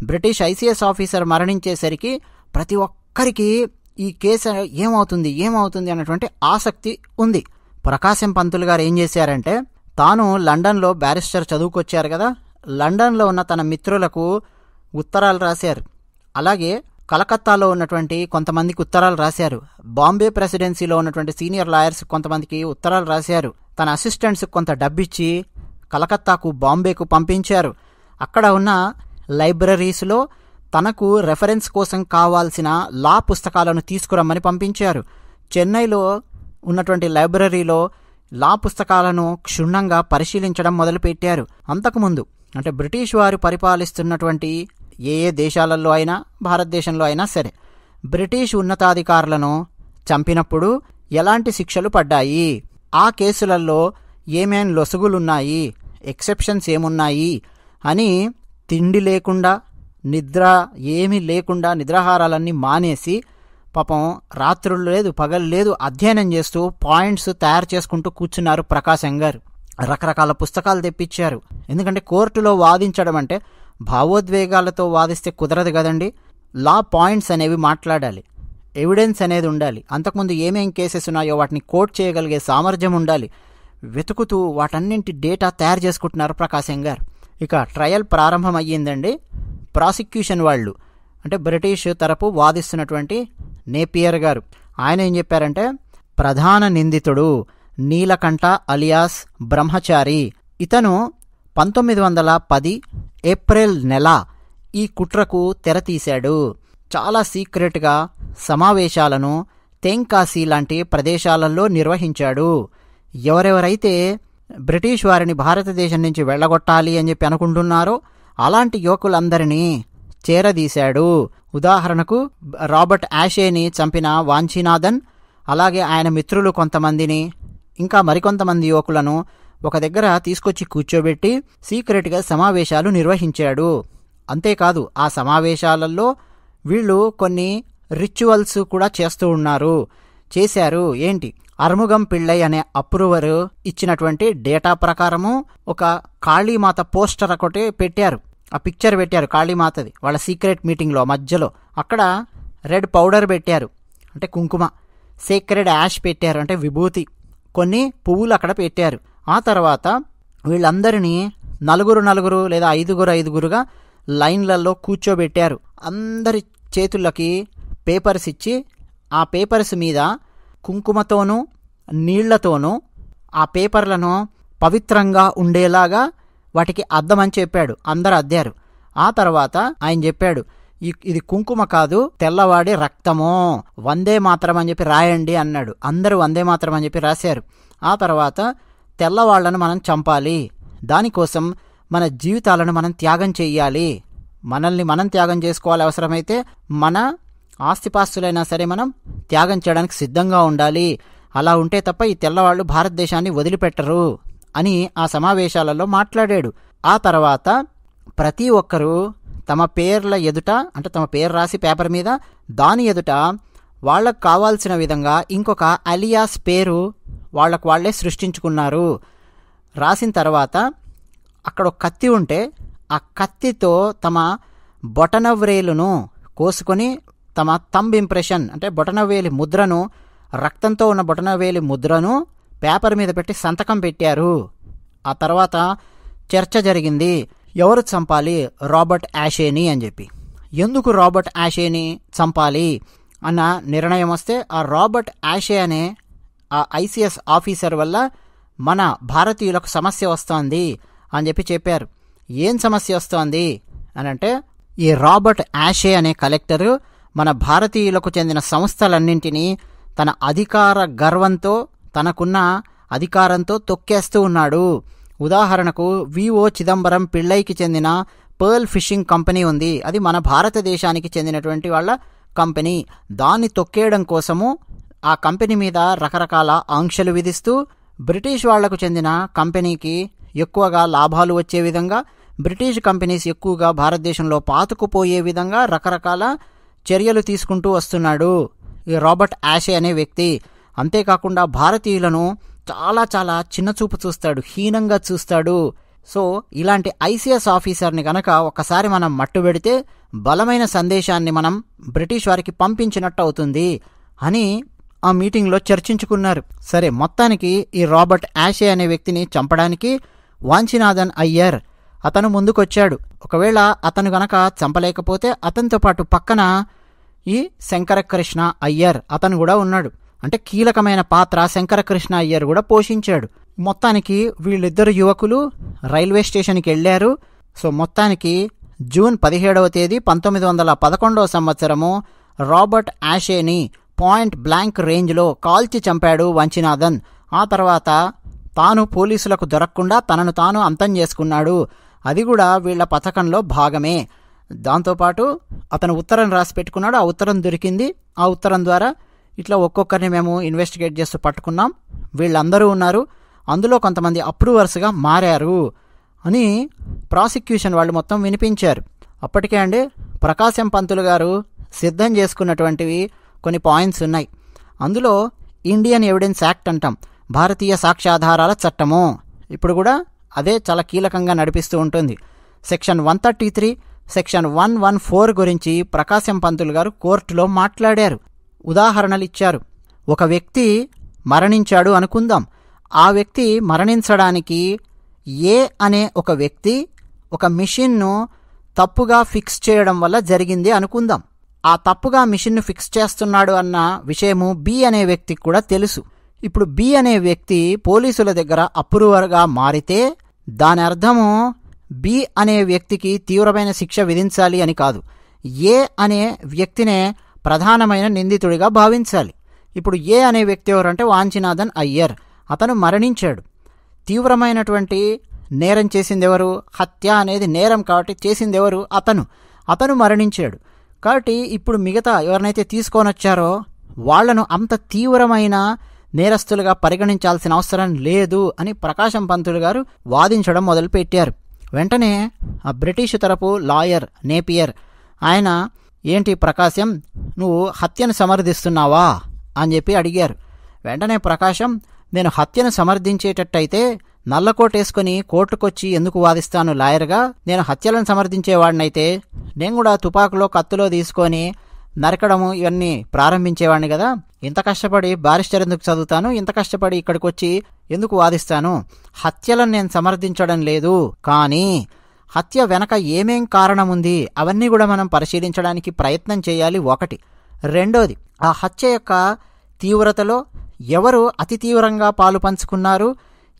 బ్రిటిష్ ఐసీఎస్ ఆఫీసర్ మరణించేసరికి ప్రతి ఒక్కరికి ఈ కేసు ఏమవుతుంది అన్నటువంటి ఆసక్తి ఉంది. ప్రకాశం పంతులు గారు ఏం చేశారంటే, తాను లండన్లో బ్యారిస్టర్ చదువుకొచ్చారు కదా, లండన్లో ఉన్న తన మిత్రులకు ఉత్తరాలు రాశారు. అలాగే కలకత్తాలో ఉన్నటువంటి కొంతమందికి ఉత్తరాలు రాశారు. బాంబే ప్రెసిడెన్సీలో ఉన్నటువంటి సీనియర్ లాయర్స్ కొంతమందికి ఉత్తరాలు రాశారు. తన అసిస్టెంట్స్ కొంత డబ్బిచ్చి కలకత్తాకు, బాంబేకు పంపించారు. అక్కడ ఉన్న లైబ్రరీస్లో తనకు రెఫరెన్స్ కోసం కావాల్సిన లా పుస్తకాలను తీసుకురమ్మని పంపించారు. చెన్నైలో ఉన్నటువంటి లైబ్రరీలో లా పుస్తకాలను క్షుణ్ణంగా పరిశీలించడం మొదలుపెట్టారు. అంతకుముందు అంటే బ్రిటిష్ వారు పరిపాలిస్తున్నటువంటి ఏ దేశాలలో అయినా, భారతదేశంలో అయినా సరే, బ్రిటిష్ ఉన్నతాధికారులను చంపినప్పుడు ఎలాంటి శిక్షలు పడ్డాయి, ఆ కేసులలో ఏమేం లొసుగులున్నాయి, ఎక్సెప్షన్స్ ఏమున్నాయి అని తిండి లేకుండా, నిద్ర ఏమీ లేకుండా, నిద్రాహారాలన్నీ మానేసి పాపం రాత్రులు లేదు పగలు లేదు అధ్యయనం చేస్తూ పాయింట్స్ తయారు చేసుకుంటూ కూర్చున్నారు ప్రకాశం గారు. రకరకాల పుస్తకాలు తెప్పించారు. ఎందుకంటే కోర్టులో వాదించడం అంటే భావోద్వేగాలతో వాదిస్తే కుదరదు కదండి. లా పాయింట్స్ అనేవి మాట్లాడాలి, ఎవిడెన్స్ అనేది ఉండాలి, అంతకుముందు ఏమేం కేసెస్ ఉన్నాయో వాటిని కోట్ చేయగలిగే సామర్థ్యం ఉండాలి. వెతుకుతూ వాటన్నింటి డేటా తయారు చేసుకుంటున్నారు ప్రకాశం గారు. ఇక ట్రయల్ ప్రారంభం అయ్యిందండి. ప్రాసిక్యూషన్ వాళ్ళు అంటే బ్రిటిష్ తరపు వాదిస్తున్నటువంటి నేపియర్ గారు, ఆయన ఏం చెప్పారంటే, ప్రధాన నిందితుడు నీలకంఠ అలియాస్ బ్రహ్మచారి, ఇతను 1910 ఏప్రిల్ నెల ఈ కుట్రకు తెరతీశాడు. చాలా సీక్రెట్గా సమావేశాలను తెంకాసి లాంటి ప్రదేశాలలో నిర్వహించాడు. ఎవరెవరైతే బ్రిటిష్ వారిని భారతదేశం నుంచి వెళ్ళగొట్టాలి అని చెప్పి అనుకుంటున్నారో అలాంటి యువకులందరినీ చేరదీశాడు. ఉదాహరణకు రాబర్ట్ యాషేని చంపిన వాంఛీనాథన్, అలాగే ఆయన మిత్రులు కొంతమందిని, ఇంకా మరికొంతమంది యువకులను ఒక దగ్గర తీసుకొచ్చి కూర్చోబెట్టి సీక్రెట్గా సమావేశాలు నిర్వహించాడు. అంతేకాదు ఆ సమావేశాలలో వీళ్ళు కొన్ని రిచువల్స్ కూడా చేశారు. ఏంటి, అర్ముగం పిళ్ళై అనే అప్రూవర్ ఇచ్చినటువంటి డేటా ప్రకారము ఒక కాళీమాత పోస్టర్ ఒకటి పెట్టారు. ఆ పిక్చర్ పెట్టారు కాళీమాతది వాళ్ళ సీక్రెట్ మీటింగ్లో మధ్యలో. అక్కడ రెడ్ పౌడర్ పెట్టారు అంటే కుంకుమ, సేక్రెడ్ యాష్ పెట్టారు అంటే విభూతి, కొన్ని పువ్వులు అక్కడ పెట్టారు. ఆ తర్వాత వీళ్ళందరినీ నలుగురు లేదా ఐదుగురుగా లైన్లలో కూర్చోబెట్టారు. అందరి చేతులకి పేపర్స్ ఇచ్చి ఆ పేపర్స్ మీద కుంకుమతోనూ నీళ్లతోనూ ఆ పేపర్లను పవిత్రంగా ఉండేలాగా వాటికి అద్దమని చెప్పాడు. అందరు అద్దారు. ఆ తర్వాత ఆయన చెప్పాడు, ఇది కుంకుమ కాదు, తెల్లవాడి రక్తమో, వందే మాత్రం అని చెప్పి రాయండి అన్నాడు. అందరూ వందే మాత్రం అని చెప్పి రాశారు. ఆ తర్వాత తెల్లవాళ్లను మనం చంపాలి, దానికోసం మన జీవితాలను మనం త్యాగం చెయ్యాలి, మనల్ని మనం త్యాగం చేసుకోవాలి, అవసరమైతే మన ఆస్తిపాస్తులైనా సరే మనం త్యాగం చేయడానికి సిద్ధంగా ఉండాలి, అలా ఉంటే తప్ప ఈ తెల్లవాళ్ళు భారతదేశాన్ని వదిలిపెట్టరు అని ఆ సమావేశాలలో మాట్లాడాడు. ఆ తర్వాత ప్రతి ఒక్కరూ తమ పేర్ల ఎదుట, అంటే తమ పేరు రాసి పేపర్ మీద, దాని ఎదుట వాళ్లకు కావాల్సిన విధంగా ఇంకొక అలియాస్ పేరు వాళ్లకు వాళ్లే సృష్టించుకున్నారు. రాసిన తర్వాత అక్కడ ఒక కత్తి ఉంటే ఆ కత్తితో తమ బొటనవ్రేలును కోసుకొని తమ థంబ్ ఇంప్రెషన్ అంటే బొటనవేలి ముద్రను, రక్తంతో ఉన్న బొటనవేలి ముద్రను పేపర్ మీద పెట్టి సంతకం పెట్టారు. ఆ తర్వాత చర్చ జరిగింది, ఎవరు చంపాలి, రాబర్ట్ యాషేని అని చెప్పి. ఎందుకు రాబర్ట్ యాషేని చంపాలి అన్న నిర్ణయం వస్తే ఆ రాబర్ట్ యాషే అనే ఆ ఐసిఎస్ ఆఫీసర్ వల్ల మన భారతీయులకు సమస్య వస్తోంది అని చెప్పి చెప్పారు. ఏం సమస్య వస్తోంది అని అంటే, ఈ రాబర్ట్ యాషే అనే కలెక్టరు మన భారతీయులకు చెందిన సంస్థలన్నింటినీ తన అధికార గర్వంతో, తనకున్న అధికారంతో తొక్కేస్తూ ఉన్నాడు. ఉదాహరణకు విఓ చిదంబరం పిళ్ళైకి చెందిన పర్ల్ ఫిషింగ్ కంపెనీ ఉంది, అది మన భారతదేశానికి చెందినటువంటి వాళ్ళ కంపెనీ. దాన్ని తొక్కేయడం కోసము ఆ కంపెనీ మీద రకరకాల ఆంక్షలు విధిస్తూ బ్రిటిష్ వాళ్లకు చెందిన కంపెనీకి ఎక్కువగా లాభాలు వచ్చే విధంగా, బ్రిటిష్ కంపెనీస్ ఎక్కువగా భారతదేశంలో పాతుకుపోయే విధంగా రకరకాల చర్యలు తీసుకుంటూ వస్తున్నాడు ఈ రాబర్ట్ యాషే అనే వ్యక్తి. అంతేకాకుండా భారతీయులను చాలా చాలా చిన్నచూపు చూస్తాడు, హీనంగా చూస్తాడు. సో ఇలాంటి ఐసిఎస్ ఆఫీసర్ని గనక ఒక్కసారి మనం మట్టుబెడితే బలమైన సందేశాన్ని మనం బ్రిటిష్ వారికి పంపించినట్టు అవుతుంది అని ఆ మీటింగ్లో చర్చించుకున్నారు. సరే, మొత్తానికి ఈ రాబర్ట్ యాషే అనే వ్యక్తిని చంపడానికి వాంఛీనాథన్ అయ్యర్ అతను ముందుకొచ్చాడు. ఒకవేళ అతను గనక చంపలేకపోతే అతనితో పాటు పక్కన ఈ శంకరకృష్ణ అయ్యర్ అతను కూడా ఉన్నాడు. అంటే కీలకమైన పాత్ర శంకరకృష్ణ అయ్యర్ కూడా పోషించాడు. మొత్తానికి వీళ్ళిద్దరు యువకులు రైల్వే స్టేషన్కి వెళ్ళారు. సో మొత్తానికి జూన్ 17వ తేదీ 1911వ సంవత్సరము రాబర్ట్ యాషేని పాయింట్ బ్లాంక్ రేంజ్లో కాల్చి చంపాడు వాంఛీనాథన్. ఆ తర్వాత తాను పోలీసులకు దొరకకుండా తనను తాను అంతం చేసుకున్నాడు. అది కూడా వీళ్ల పథకంలో భాగమే. దాంతోపాటు అతను ఉత్తరం రాసి పెట్టుకున్నాడు, ఆ ఉత్తరం దొరికింది. ఆ ఉత్తరం ద్వారా ఇట్లా ఒక్కొక్కరిని మేము ఇన్వెస్టిగేట్ చేస్తూ పట్టుకున్నాం, వీళ్ళందరూ ఉన్నారు, అందులో కొంతమంది అప్రూవర్స్గా మారారు అని ప్రాసిక్యూషన్ వాళ్ళు మొత్తం వినిపించారు. అప్పటికే అండి ప్రకాశం పంతులు గారు సిద్ధం చేసుకున్నటువంటివి కొన్ని పాయింట్స్ ఉన్నాయి. అందులో ఇండియన్ ఎవిడెన్స్ యాక్ట్ అంటాం, భారతీయ సాక్ష్యాధారాల చట్టము, ఇప్పుడు కూడా అదే చాలా కీలకంగా నడిపిస్తూ ఉంటుంది. సెక్షన్ 133, సెక్షన్ 114 గురించి ప్రకాశం పంతులు గారు కోర్టులో మాట్లాడారు, ఉదాహరణలు ఇచ్చారు. ఒక వ్యక్తి మరణించాడు అనుకుందాం, ఆ వ్యక్తి మరణించడానికి ఏ అనే ఒక వ్యక్తి ఒక మిషన్ను తప్పుగా ఫిక్స్ చేయడం వల్ల జరిగింది అనుకుందాం. ఆ తప్పుగా మిషన్ను ఫిక్స్ చేస్తున్నాడు అన్న విషయము బి అనే వ్యక్తికి కూడా తెలుసు. ఇప్పుడు బి అనే వ్యక్తి పోలీసుల దగ్గర అప్రూవర్గా మారితే దాని అర్థము బి అనే వ్యక్తికి తీవ్రమైన శిక్ష విధించాలి అని కాదు. ఏ అనే వ్యక్తినే ప్రధానమైన నిందితుడిగా భావించాలి. ఇప్పుడు ఏ అనే వ్యక్తి ఎవరంటే వాంచినాథన్ అయ్యర్. అతను మరణించాడు. తీవ్రమైనటువంటి నేరం చేసింది ఎవరు? హత్య అనేది నేరం కాబట్టి చేసింది ఎవరు? అతను మరణించాడు. కాబట్టి ఇప్పుడు మిగతా ఎవరినైతే తీసుకొని వచ్చారో వాళ్లను అంత తీవ్రమైన నేరస్తులుగా పరిగణించాల్సిన అవసరం లేదు అని ప్రకాశం పంతులు గారు వాదించడం మొదలుపెట్టారు. వెంటనే ఆ బ్రిటిష్ తరపు లాయర్ నేపియర్ ఆయన, ఏంటి ప్రకాశం, నువ్వు హత్యను సమర్థిస్తున్నావా అని చెప్పి అడిగారు. వెంటనే ప్రకాశం, నేను హత్యను సమర్థించేటట్టయితే నల్లకోటేసుకుని కోర్టుకొచ్చి ఎందుకు వాదిస్తాను లాయర్గా? నేను హత్యలను సమర్థించేవాడినైతే నేను కూడా తుపాకులో కత్తులో తీసుకొని నరకడము ఇవన్నీ ప్రారంభించేవాడిని కదా. ఇంత కష్టపడి బారిస్టర్ ఎందుకు చదువుతాను? ఇంత కష్టపడి ఇక్కడికి వచ్చి ఎందుకు వాదిస్తాను? హత్యలను నేను సమర్థించడం లేదు, కానీ హత్య వెనక ఏమేం కారణం ఉంది అవన్నీ కూడా మనం పరిశీలించడానికి ప్రయత్నం చేయాలి. ఒకటి. రెండోది, ఆ హత్య యొక్క తీవ్రతలో ఎవరు అతి తీవ్రంగా పాలు పంచుకున్నారు,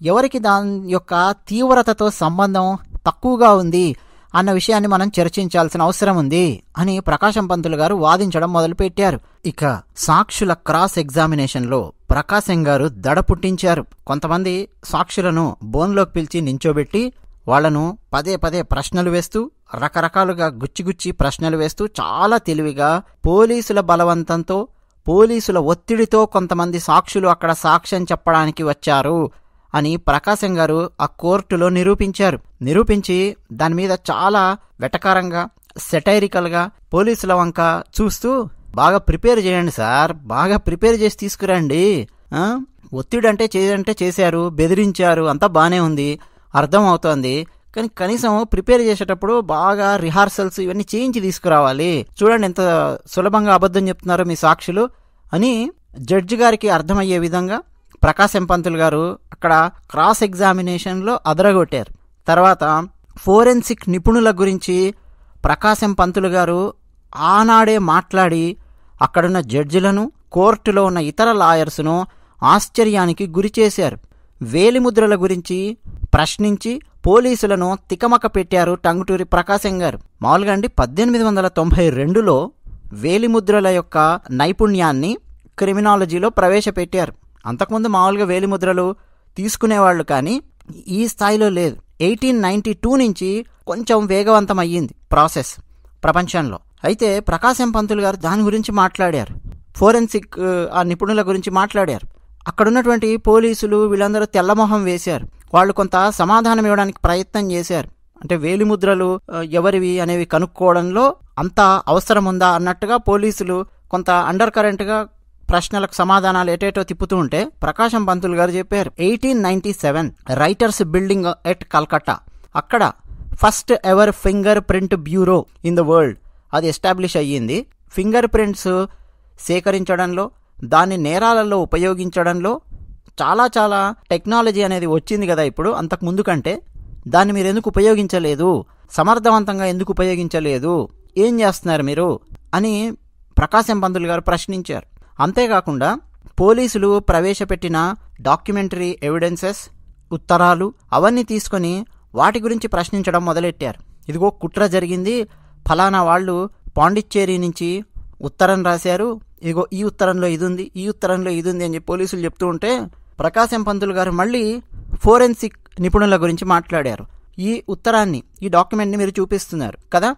ఎవరికి దాని యొక్క తీవ్రతతో సంబంధం తక్కువగా ఉంది అన్న విషయాన్ని మనం చర్చించాల్సిన అవసరం ఉంది అని ప్రకాశం పంతులు గారు వాదించడం మొదలుపెట్టారు. ఇక సాక్షుల క్రాస్ ఎగ్జామినేషన్లో ప్రకాశం గారు దడ పుట్టించారు. కొంతమంది సాక్షులను బోన్లోకి పిలిచి నించోబెట్టి వాళ్లను పదే పదే ప్రశ్నలు వేస్తూ, రకరకాలుగా గుచ్చిగుచ్చి ప్రశ్నలు వేస్తూ చాలా తెలివిగా పోలీసుల బలవంతంతో, పోలీసుల ఒత్తిడితో కొంతమంది సాక్షులు అక్కడ సాక్ష్యం చెప్పడానికి వచ్చారు అని ప్రకాశం గారు ఆ కోర్టులో నిరూపించి దాని మీద చాలా వెటకారంగా, సెటైరికల్గా పోలీసుల వంక చూస్తూ, బాగా ప్రిపేర్ చేయండి సార్, బాగా ప్రిపేర్ చేసి తీసుకురండి, ఒత్తిడి అంటే చేశారు, బెదిరించారు, అంతా బానే ఉంది, అర్థం అవుతోంది, కానీ కనీసం ప్రిపేర్ చేసేటప్పుడు బాగా రిహార్సల్స్ ఇవన్నీ చేయించి తీసుకురావాలి, చూడండి ఎంత సులభంగా అబద్ధం చెప్తున్నారో మీ సాక్షులు అని జడ్జి గారికి అర్థమయ్యే విధంగా ప్రకాశం పంతులు గారు అక్కడ క్రాస్ ఎగ్జామినేషన్లో అదరగొట్టారు. తర్వాత ఫోరెన్సిక్ నిపుణుల గురించి ప్రకాశం పంతులు గారు ఆనాడే మాట్లాడి అక్కడున్న జడ్జిలను, కోర్టులో ఉన్న ఇతర లాయర్స్ను ఆశ్చర్యానికి గురిచేశారు. వేలిముద్రల గురించి ప్రశ్నించి పోలీసులను తికమక పెట్టారు టంగుటూరి ప్రకాశం గారు. మామూలుగా 1892లో వేలిముద్రల యొక్క నైపుణ్యాన్ని క్రిమినాలజీలో ప్రవేశపెట్టారు. అంతకుముందు మామూలుగా వేలిముద్రలు తీసుకునేవాళ్లు, కానీ ఈ స్థాయిలో లేదు. 1892 నుంచి కొంచెం వేగవంతం అయ్యింది ప్రాసెస్ ప్రపంచంలో. అయితే ప్రకాశం పంతులు గారు దాని గురించి మాట్లాడారు, ఫోరెన్సిక్ ఆ నిపుణుల గురించి మాట్లాడారు. అక్కడున్నటువంటి పోలీసులు వీళ్ళందరూ తెల్లమొహం వేశారు. వాళ్ళు కొంత సమాధానం ఇవ్వడానికి ప్రయత్నం చేశారు. అంటే వేలిముద్రలు ఎవరివి అనేవి కనుక్కోవడంలో అంత అవసరం ఉందా అన్నట్టుగా పోలీసులు కొంత అండర్ కరెంట్గా ప్రశ్నలకు సమాధానాలు ఎటేటో తిప్పుతూ ఉంటే ప్రకాశం పంతులు గారు చెప్పారు, 1897 రైటర్స్ బిల్డింగ్ ఎట్ కల్కట్టా, అక్కడ first ever finger print bureau in the world అది ఎస్టాబ్లిష్ అయ్యింది. ఫింగర్ ప్రింట్స్ సేకరించడంలో, దాన్ని నేరాలలో ఉపయోగించడంలో చాలా చాలా టెక్నాలజీ అనేది వచ్చింది కదా ఇప్పుడు, అంతకు ముందు కంటే. దాన్ని మీరు ఎందుకు ఉపయోగించలేదు, సమర్థవంతంగా ఎందుకు ఉపయోగించలేదు, ఏం చేస్తున్నారు మీరు అని ప్రకాశం పంతులు గారు ప్రశ్నించారు. అంతేకాకుండా పోలీసులు ప్రవేశపెట్టిన డాక్యుమెంటరీ ఎవిడెన్సెస్, ఉత్తరాలు అవన్నీ తీసుకొని వాటి గురించి ప్రశ్నించడం మొదలెట్టారు. ఇదిగో కుట్ర జరిగింది, ఫలానా వాళ్ళు పాండిచ్చేరి నుంచి ఉత్తరం రాశారు, ఇదిగో ఈ ఉత్తరంలో ఇది ఉంది, ఈ ఉత్తరంలో ఇది ఉంది అని చెప్పి పోలీసులు చెప్తూ ఉంటే ప్రకాశం పంతులు గారు మళ్ళీ ఫోరెన్సిక్ నిపుణుల గురించి మాట్లాడారు. ఈ ఉత్తరాన్ని, ఈ డాక్యుమెంట్ని మీరు చూపిస్తున్నారు కదా,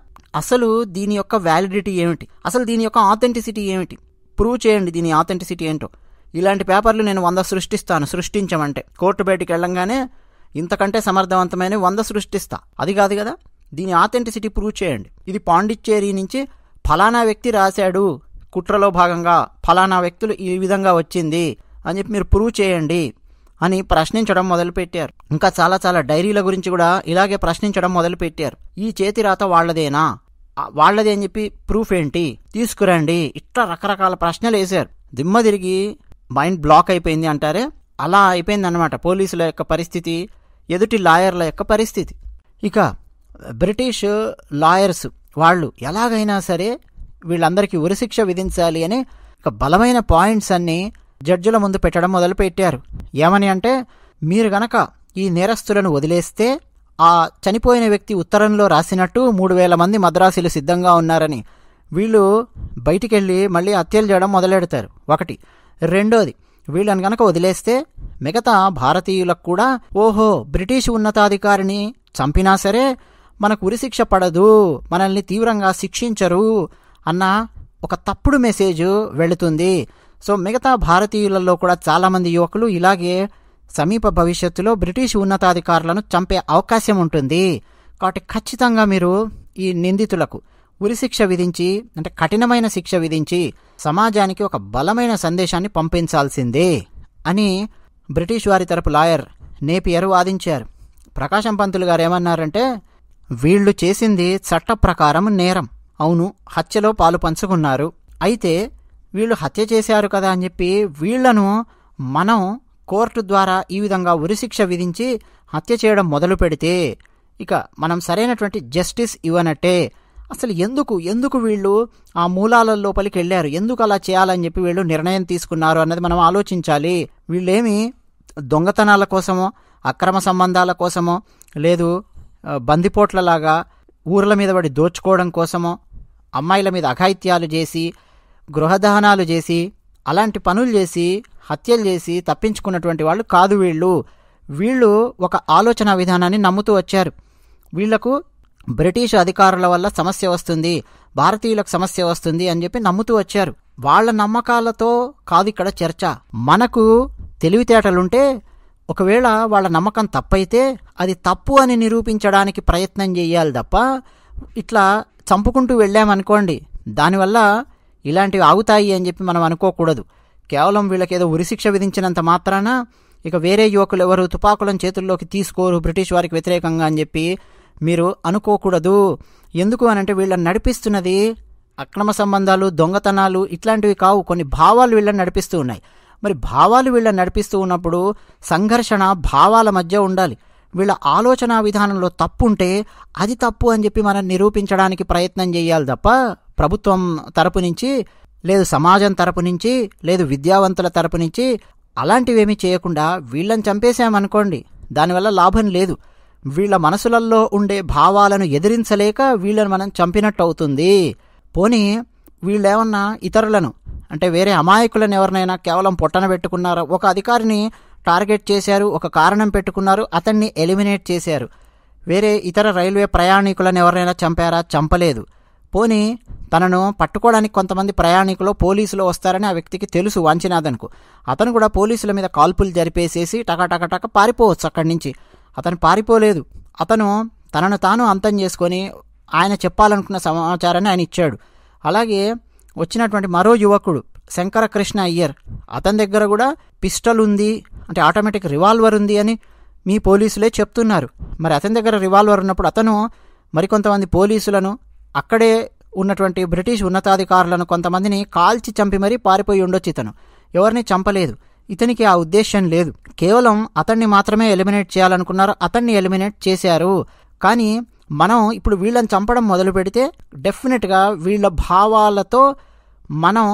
అసలు దీని యొక్క వ్యాలిడిటీ ఏమిటి, అసలు దీని యొక్క ఆథెంటిసిటీ ఏమిటి, ప్రూవ్ చేయండి దీని ఆథెంటిసిటీ ఏంటో. ఇలాంటి పేపర్లు నేను 100 సృష్టిస్తాను, సృష్టించమంటే కోర్టు బయటికి వెళ్ళంగానే ఇంతకంటే సమర్థవంతమైన 100 సృష్టిస్తా, అది కాదు కదా, దీని ఆథెంటిసిటీ ప్రూవ్ చేయండి. ఇది పాండిచ్చేరి నుంచి ఫలానా వ్యక్తి రాశాడు, కుట్రలో భాగంగా ఫలానా వ్యక్తులు ఈ విధంగా వచ్చింది అని చెప్పి మీరు ప్రూవ్ చేయండి అని ప్రశ్నించడం మొదలుపెట్టారు. ఇంకా చాలా చాలా డైరీల గురించి కూడా ఇలాగే ప్రశ్నించడం మొదలుపెట్టారు. ఈ చేతి రాత వాళ్లదేనా, వాళ్లదే అని చెప్పి ప్రూఫ్ ఏంటి, తీసుకురండి, ఇట్లా రకరకాల ప్రశ్నలు వేశారు. దిమ్మ తిరిగి మైండ్ బ్లాక్ అయిపోయింది అంటారే, అలా అయిపోయింది అన్నమాట పోలీసుల యొక్క పరిస్థితి, ఎదుటి లాయర్ల యొక్క పరిస్థితి. ఇక బ్రిటిష్ లాయర్స్ వాళ్ళు ఎలాగైనా సరే వీళ్ళందరికీ ఉరిశిక్ష విధించాలి అని ఒక బలమైన పాయింట్స్ అన్ని జడ్జిల ముందు పెట్టడం మొదలుపెట్టారు. ఏమని అంటే, మీరు గనక ఈ నేరస్తులను వదిలేస్తే ఆ చనిపోయిన వ్యక్తి ఉత్తరంలో రాసినట్టు 3,000 మంది మద్రాసీలు సిద్ధంగా ఉన్నారని. వీళ్ళు బయటికెళ్ళి మళ్ళీ హత్యలు చేయడం మొదలెడతారు. ఒకటి. రెండోది, వీళ్ళని కనుక వదిలేస్తే మిగతా భారతీయులకు కూడా ఓహో బ్రిటిష్ ఉన్నతాధికారిని చంపినా సరే మనకు ఉరిశిక్ష పడదు, మనల్ని తీవ్రంగా శిక్షించరు అన్న ఒక తప్పుడు మెసేజ్ వెళుతుంది. సో మిగతా భారతీయులలో కూడా చాలామంది యువకులు ఇలాగే సమీప భవిష్యత్తులో బ్రిటిష్ ఉన్నతాధికారులను చంపే అవకాశం ఉంటుంది. కాబట్టి ఖచ్చితంగా మీరు ఈ నిందితులకు ఉరిశిక్ష విధించి, అంటే కఠినమైన శిక్ష విధించి సమాజానికి ఒక బలమైన సందేశాన్ని పంపించాల్సిందే అని బ్రిటిష్ వారి తరపు లాయర్ నేపియర్ వాదించారు. ప్రకాశం పంతులు గారు ఏమన్నారంటే, వీళ్ళు చేసింది చట్ట ప్రకారం నేరం. అవును, హత్యలో పాలు పంచుకున్నారు. అయితే వీళ్ళు హత్య చేశారు కదా అని చెప్పి వీళ్లను మనం కోర్టు ద్వారా ఈ విధంగా ఉరిశిక్ష విధించి హత్య చేయడం మొదలు పెడితే ఇక మనం సరైనటువంటి జస్టిస్ ఇవ్వనట్టే. అసలు ఎందుకు వీళ్ళు ఆ మూలాల లోపలికి వెళ్ళారు, ఎందుకు అలా చేయాలని చెప్పి వీళ్ళు నిర్ణయం తీసుకున్నారు అన్నది మనం ఆలోచించాలి. వీళ్ళేమి దొంగతనాల కోసమో, అక్రమ సంబంధాల కోసమో, లేదు బందిపోట్లలాగా ఊర్ల మీద పడి దోచుకోవడం కోసమో, అమ్మాయిల మీద అఘాయిత్యాలు చేసి, గృహదహనాలు చేసి, అలాంటి పనులు చేసి, హత్యలు చేసి తప్పించుకున్నటువంటి వాళ్ళు కాదు వీళ్ళు ఒక ఆలోచన విధానాన్ని నమ్ముతూ వచ్చారు. వీళ్లకు బ్రిటిష్ అధికారుల వల్ల సమస్య వస్తుంది, భారతీయులకు సమస్య వస్తుంది అని చెప్పి నమ్ముతూ వచ్చారు. వాళ్ళ నమ్మకాలతో కాదు ఇక్కడ చర్చ. మనకు తెలివితేటలుంటే ఒకవేళ వాళ్ళ నమ్మకం తప్పైతే అది తప్పు అని నిరూపించడానికి ప్రయత్నం చేయాలి తప్ప ఇట్లా చంపుకుంటూ వెళ్ళామనుకోండి, దానివల్ల ఇలాంటివి ఆగుతాయి అని చెప్పి మనం అనుకోకూడదు. కేవలం వీళ్ళకేదో ఉరిశిక్ష విధించినంత మాత్రాన ఇక వేరే యువకులు ఎవరు తుపాకులను చేతుల్లోకి తీసుకోరు బ్రిటిష్ వారికి వ్యతిరేకంగా అని చెప్పి మీరు అనుకోకూడదు. ఎందుకు అనంటే వీళ్ళని నడిపిస్తున్నది అక్రమ సంబంధాలు, దొంగతనాలు ఇట్లాంటివి కావు. కొన్ని భావాలు వీళ్ళని నడిపిస్తూ ఉన్నాయి. మరి భావాలు వీళ్ళని నడిపిస్తూ ఉన్నప్పుడు సంఘర్షణ భావాల మధ్య ఉండాలి. వీళ్ళ ఆలోచన విధానంలో తప్పు ఉంటే అది తప్పు అని చెప్పి మనం నిరూపించడానికి ప్రయత్నం చేయాలి తప్ప ప్రభుత్వం తరపు నుంచి, లేదు సమాజం తరపు నుంచి, లేదు విద్యావంతుల తరపు నుంచి అలాంటివేమీ చేయకుండా వీళ్ళని చంపేశామనుకోండి, దానివల్ల లాభం లేదు. వీళ్ళ మనసులలో ఉండే భావాలను ఎదిరించలేక వీళ్ళని మనం చంపినట్టు అవుతుంది. పోనీ వీళ్ళేమన్నా ఇతరులను, అంటే వేరే అమాయకులను ఎవరినైనా కేవలం పొట్టన పెట్టుకున్నారా? ఒక అధికారిని టార్గెట్ చేశారు, ఒక కారణం పెట్టుకున్నారు, అతన్ని ఎలిమినేట్ చేశారు. వేరే ఇతర రైల్వే ప్రయాణికులను ఎవరైనా చంపారా? చంపలేదు. పోనీ తనను పట్టుకోవడానికి కొంతమంది ప్రయాణికులు పోలీసులు వస్తారని ఆ వ్యక్తికి తెలుసు, వాంచినాథన్కు. అతను కూడా పోలీసుల మీద కాల్పులు జరిపేసేసి టక పారిపోవచ్చు అక్కడి నుంచి. అతను పారిపోలేదు. అతను తనను తాను అంతం చేసుకొని ఆయన చెప్పాలనుకున్న సమాచారాన్ని ఆయన ఇచ్చాడు. అలాగే వచ్చినటువంటి మరో యువకుడు శంకరకృష్ణ అయ్యర్, అతని దగ్గర కూడా పిస్టల్ ఉంది, అంటే ఆటోమేటిక్ రివాల్వర్ ఉంది అని మీ పోలీసులే చెప్తున్నారు. మరి అతని దగ్గర రివాల్వర్ ఉన్నప్పుడు అతను మరికొంతమంది పోలీసులను, అక్కడే ఉన్నటువంటి బ్రిటిష్ ఉన్నతాధికారులను కొంతమందిని కాల్చి చంపి మరీ పారిపోయి ఉండొచ్చు. ఇతను ఎవరిని చంపలేదు. ఇతనికి ఆ ఉద్దేశం లేదు. కేవలం అతన్ని మాత్రమే ఎలిమినేట్ చేయాలనుకున్నారు, అతన్ని ఎలిమినేట్ చేశారు. కానీ మనం ఇప్పుడు వీళ్ళని చంపడం మొదలు పెడితే డెఫినెట్గా వీళ్ళ భావాలతో మనం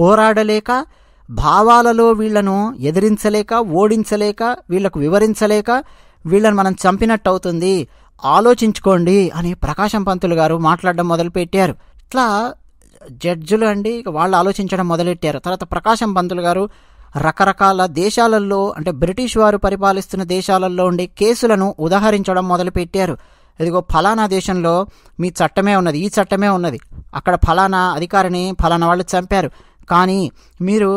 పోరాడలేక, భావాలలో వీళ్లను ఎదిరించలేక, ఓడించలేక, వీళ్లకు వివరించలేక వీళ్ళని మనం చంపినట్టు అవుతుంది. ఆలోచించుకోండి అని ప్రకాశం పంతులు గారు మాట్లాడడం మొదలుపెట్టారు. ఇట్లా జడ్జులు అండి వాళ్ళు ఆలోచించడం మొదలెట్టారు. తర్వాత ప్రకాశం పంతులు గారు రకరకాల దేశాలలో, అంటే బ్రిటిష్ వారు పరిపాలిస్తున్న దేశాలలో ఉండే కేసులను ఉదహరించడం మొదలుపెట్టారు. ఇదిగో ఫలానా దేశంలో మీ చట్టమే ఉన్నది, ఈ చట్టమే ఉన్నది, అక్కడ ఫలానా అధికారిని ఫలానా వాళ్ళు చంపారు, కానీ మీరు